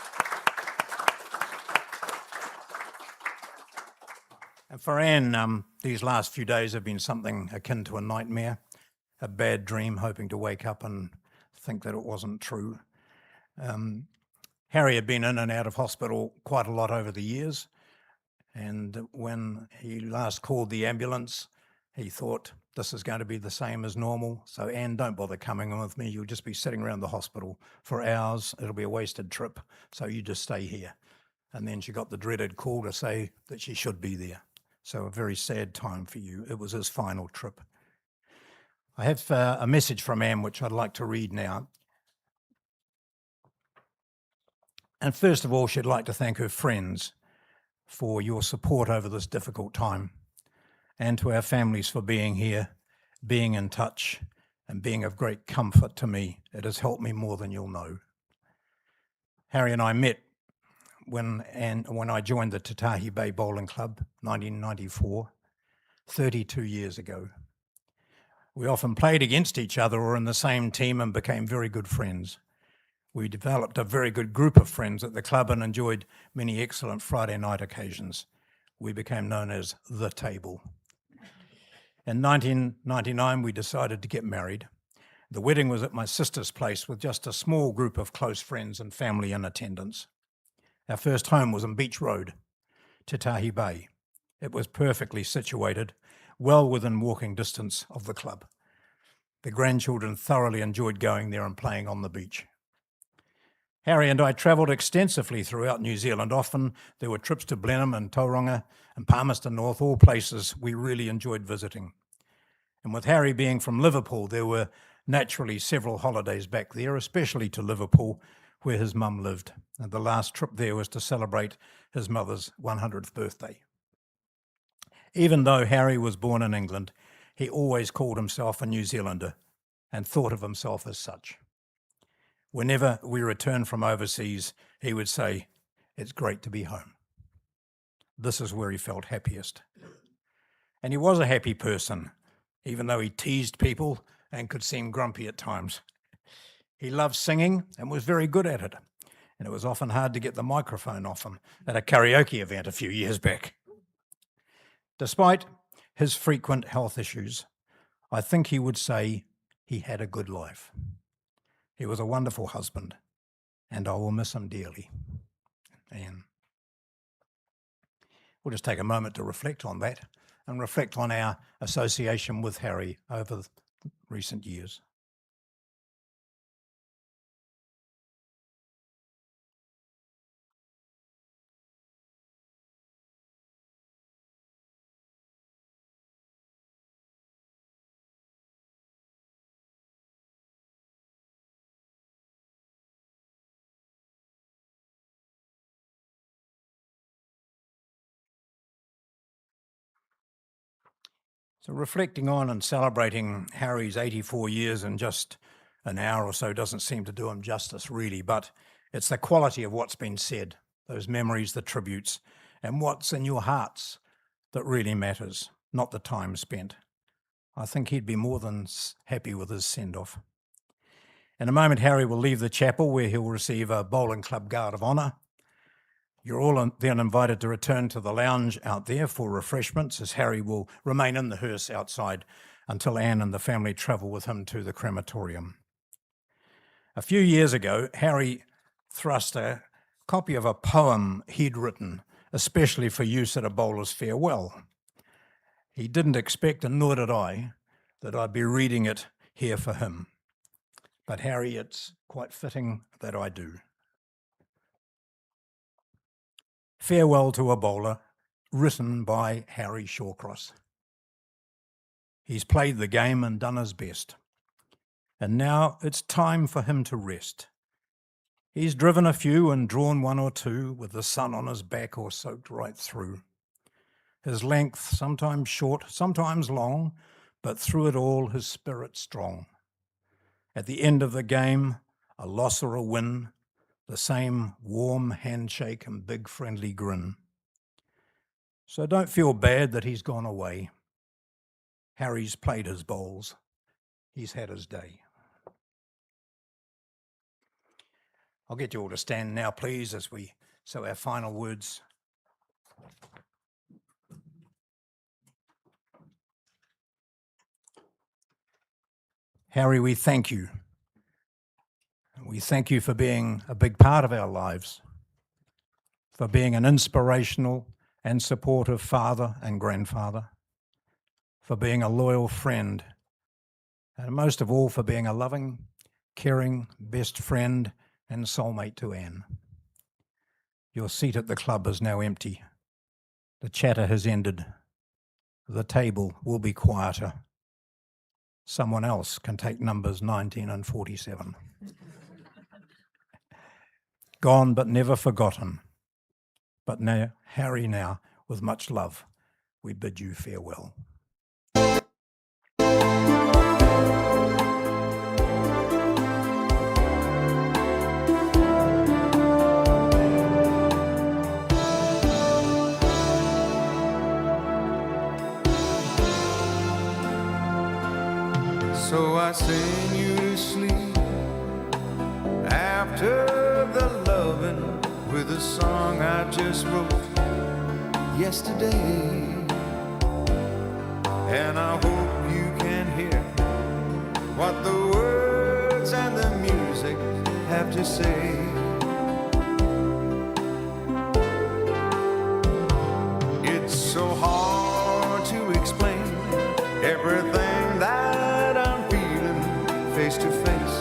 And for Anne, these last few days have been something akin to a nightmare, a bad dream, hoping to wake up and think that it wasn't true. Harry had been in and out of hospital quite a lot over the years, and when he last called the ambulance, he thought, this is going to be the same as normal, so Anne, don't bother coming in with me, you'll just be sitting around the hospital for hours, it'll be a wasted trip, so you just stay here. And then she got the dreaded call to say that she should be there. So a very sad time for you. It was his final trip. I have a message from Anne which I'd like to read now. And first of all, she'd like to thank her friends for your support over this difficult time, and to our families for being here, being in touch, and being of great comfort to me. It has helped me more than you'll know. Harry and I met when I joined the Tatahi Bay Bowling Club, 1994, 32 years ago. We often played against each other or in the same team and became very good friends. We developed a very good group of friends at the club and enjoyed many excellent Friday night occasions. We became known as The Table. In 1999, we decided to get married. The wedding was at my sister's place with just a small group of close friends and family in attendance. Our first home was on Beach Road, Tatahi Bay. It was perfectly situated, well within walking distance of the club. The grandchildren thoroughly enjoyed going there and playing on the beach. Harry and I travelled extensively throughout New Zealand. Often there were trips to Blenheim and Tauranga and Palmerston North, all places we really enjoyed visiting. And with Harry being from Liverpool, there were naturally several holidays back there, especially to Liverpool, where his mum lived. And the last trip there was to celebrate his mother's 100th birthday. Even though Harry was born in England, he always called himself a New Zealander and thought of himself as such. Whenever we returned from overseas, he would say, "It's great to be home." This is where he felt happiest. And he was a happy person, even though he teased people and could seem grumpy at times. He loved singing and was very good at it, and it was often hard to get the microphone off him at a karaoke event a few years back. Despite his frequent health issues, I think he would say he had a good life. He was a wonderful husband, and I will miss him dearly. And we'll just take a moment to reflect on that and reflect on our association with Harry over recent years. So reflecting on and celebrating Harry's 84 years in just an hour or so doesn't seem to do him justice, really, but it's the quality of what's been said, those memories, the tributes, and what's in your hearts that really matters, not the time spent. I think he'd be more than happy with his send-off. In a moment, Harry will leave the chapel where he'll receive a bowling club guard of honour. You're all then invited to return to the lounge out there for refreshments, as Harry will remain in the hearse outside until Anne and the family travel with him to the crematorium. A few years ago, Harry thrust a copy of a poem he'd written, especially for use at a bowler's farewell. He didn't expect, and nor did I, that I'd be reading it here for him. But Harry, it's quite fitting that I do. Farewell to a Bowler, written by Harry Shawcross. He's played the game and done his best, and now it's time for him to rest. He's driven a few and drawn one or two with the sun on his back or soaked right through. His length sometimes short, sometimes long, but through it all his spirit strong. At the end of the game, a loss or a win, the same warm handshake and big friendly grin. So don't feel bad that he's gone away. Harry's played his bowls. He's had his day. I'll get you all to stand now, please, as we say our final words. Harry, we thank you. We thank you for being a big part of our lives, for being an inspirational and supportive father and grandfather, for being a loyal friend, and most of all, for being a loving, caring best friend and soulmate to Anne. Your seat at the club is now empty. The chatter has ended. The table will be quieter. Someone else can take numbers 19 and 47. Gone but never forgotten. But now, Harry, now, with much love, we bid you farewell. So I sing you to sleep after the loving with a song I just wrote yesterday. And I hope you can hear what the words and the music have to say. It's so hard to explain everything that I'm feeling face to face.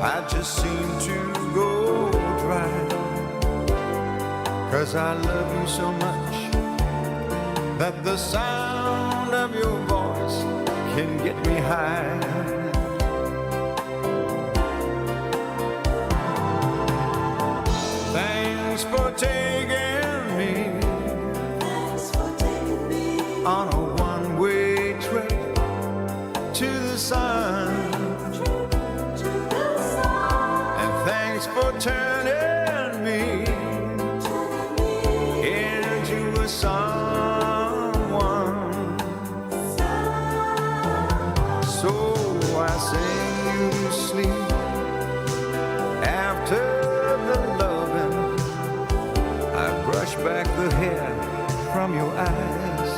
I just seem to go dry, 'cause I love you so much that the sound of your voice can get me high. Thanks for taking me on a one-way trip to the sun. And thanks for turning me into a someone. So I sing you to sleep after the loving. I brush back the hair from your eyes,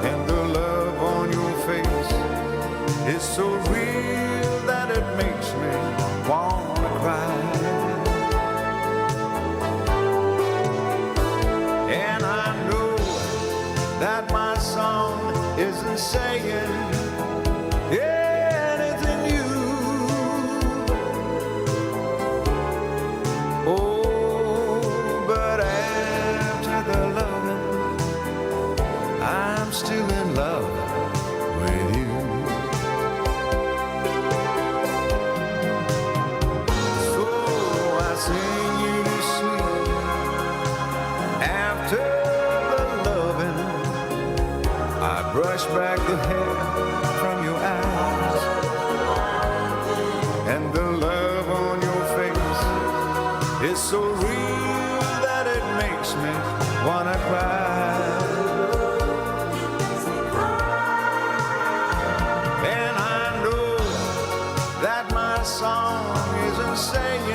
and the love on your face is so real that it makes me wanna cry. And I know that my song isn't saying anything new. Oh, but after the loving, I'm still in love with you. So I sing you to sleep after the loving. I brush back the hair from your eyes, and the love on your face is so real that it makes me wanna cry. And I know that my song isn't saying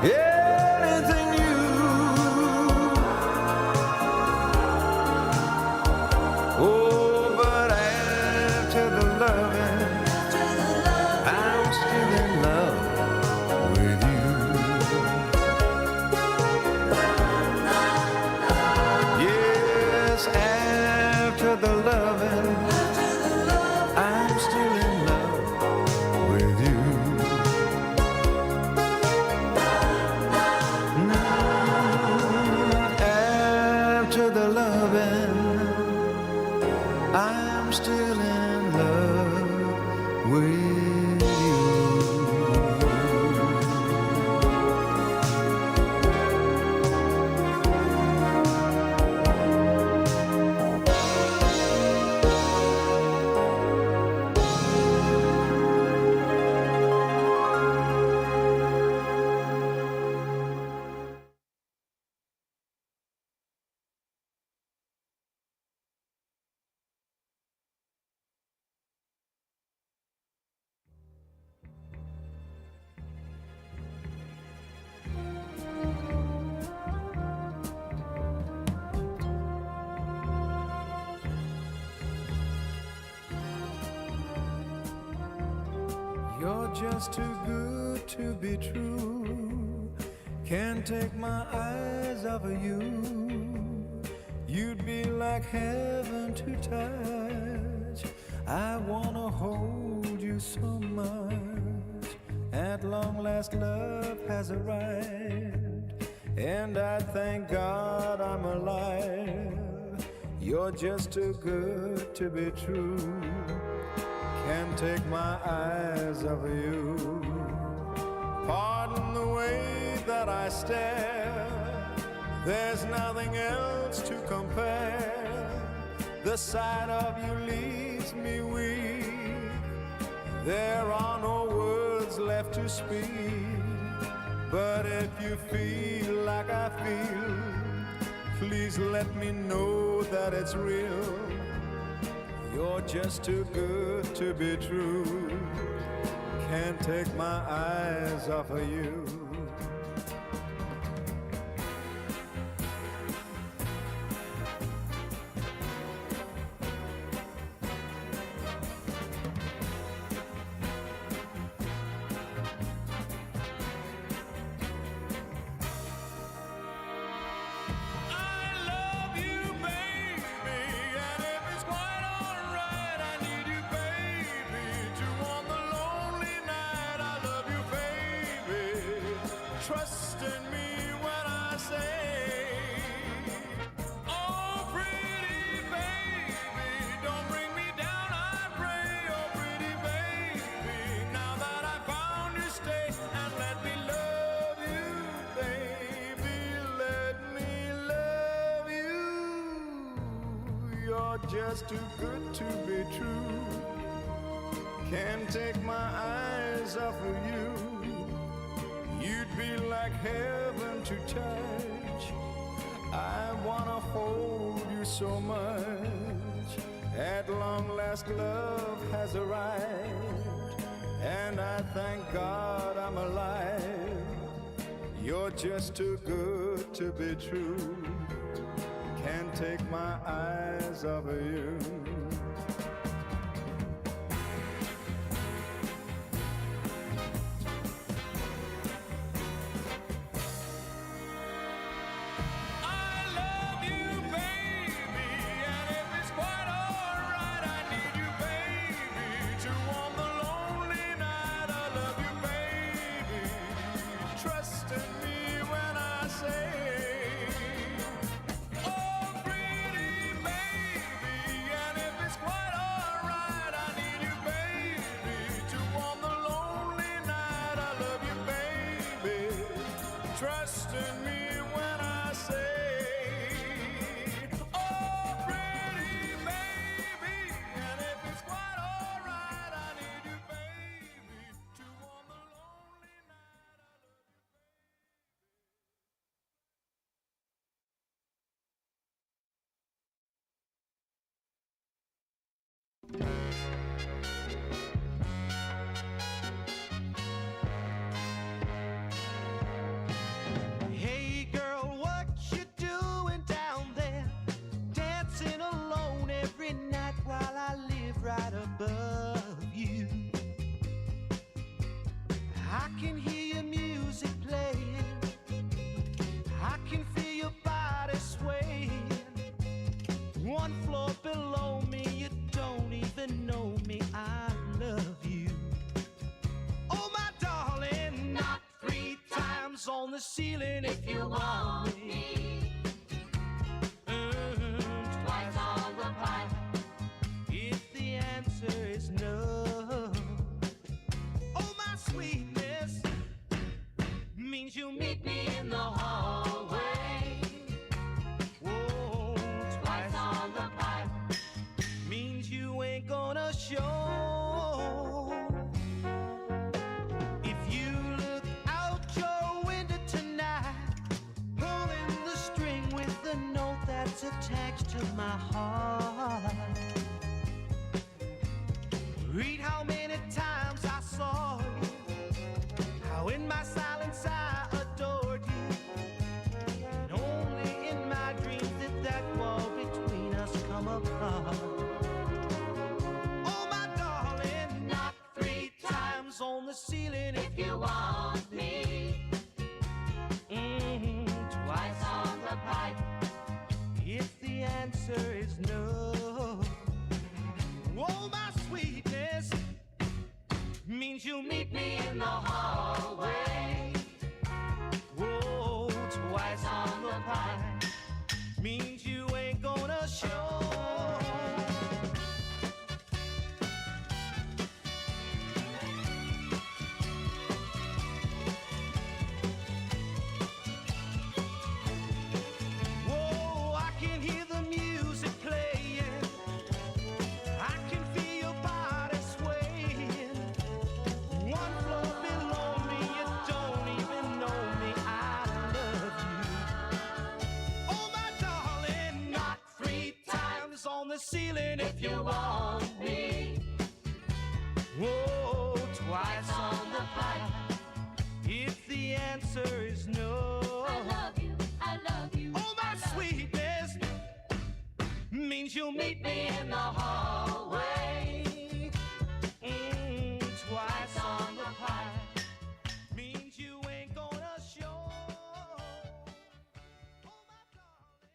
anything new. Oh, but after the loving, I'm still in love with you. just too good to be true. Can't take my eyes off of you. You'd be like heaven to touch. I wanna hold you so much. At long last love has arrived, and I thank God I'm alive. You're just too good to be true. Can't take my eyes off of you. Pardon the way that I stare. There's nothing else to compare. The sight of you leaves me weak. There are no words left to speak. But if you feel like I feel, please let me know that it's real. You're just too good to be true. Can't take my eyes off of you. Trust in me when I say, oh pretty baby, don't bring me down, I pray. Oh pretty baby, now that I found you, stay and let me love you, baby, let me love you. You're just too good to be true. Can't take my eyes off of you. You'd be like heaven to touch. I wanna hold you so much. At long last love has arrived, and I thank God I'm alive. You're just too good to be true. Can't take my eyes off of you. Trust in me when I say, oh pretty baby, and if it's quite alright, I need you, baby, to warm the lonely night. Hey girl, what you doing down there? Dancing alone every night while I live right above you. I can hear your music playing. I can feel your body swaying. One floor below me, you don't even know me. I love you. Oh my darling, knock 3 times on the ceiling if you want me. Twice on the pipe if the answer is no. Oh my sweetness means you meet me in the hallway. Whoa, twice on the pipe means you ain't gonna show. If you look out your window tonight, pulling the string with the note that's attached to my heart, read how many times I saw you, how in my silence I adored you, and only in my dreams did that wall between us come apart. Oh my darling, knock 3 times on the ceiling if you want me. Whoa, twice on the pipe. If the answer is no, I love you, oh, my sweetness means you'll meet me in the hallway. Twice on the pipe means you ain't gonna show. Oh, my darling.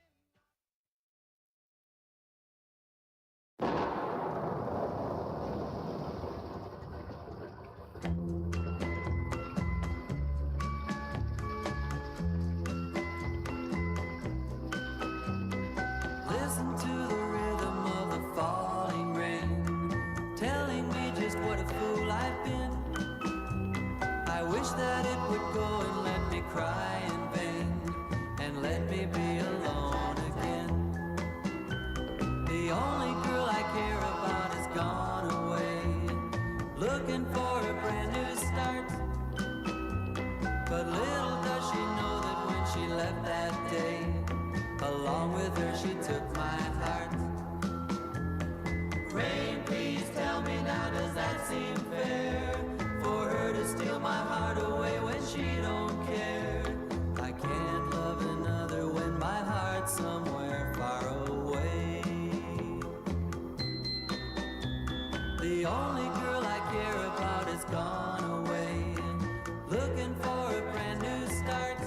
Listen to the rhythm of the falling rain, telling me just what a fool I've been. I wish that it would go and let me cry in vain, and let me be alone again. The only girl I care about has gone away, looking for a brand new start. But little does she know that when she left that day, along with her she took my heart. Rain, please tell me now, does that seem fair? For her to steal my heart away when she don't care. I can't love another when my heart's somewhere far away. The only girl I care about has gone away, looking for a brand new start.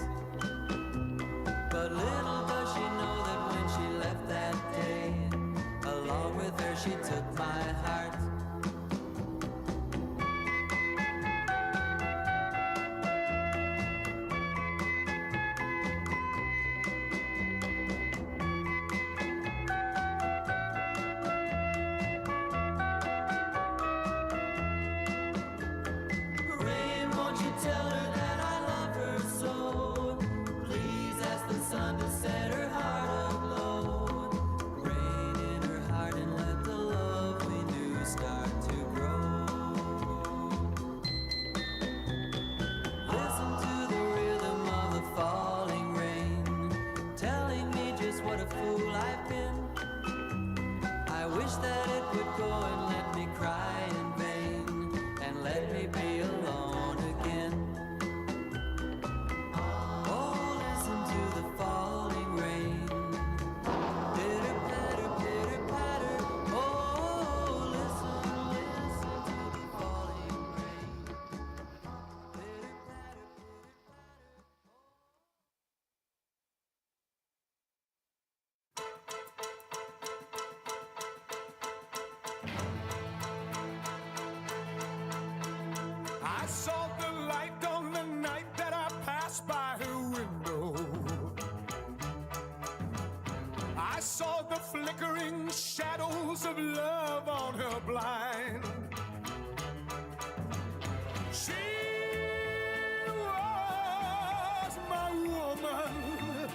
But little does she know that when she left that day, along with her she took my heart. Rain, won't you tell her that I love her so? Please ask the sun to set her heart aglow. Rain in her heart and let the love we knew start to grow. Listen to the rhythm of the falling rain, telling me just what a fool I've been. I wish that it would go and let me cry in vain, and let me be alone again. Oh, listen to the falling rain. Pitter patter, pitter patter. Oh, listen, listen to the falling rain. Pitter patter, pitter patter. I saw the light on the night that I passed by her window. I saw the flickering shadows of love on her blind. She was my woman.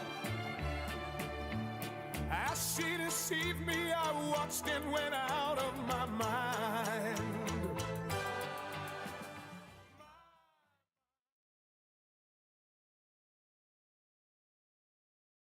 As she deceived me, I watched and went out of my mind.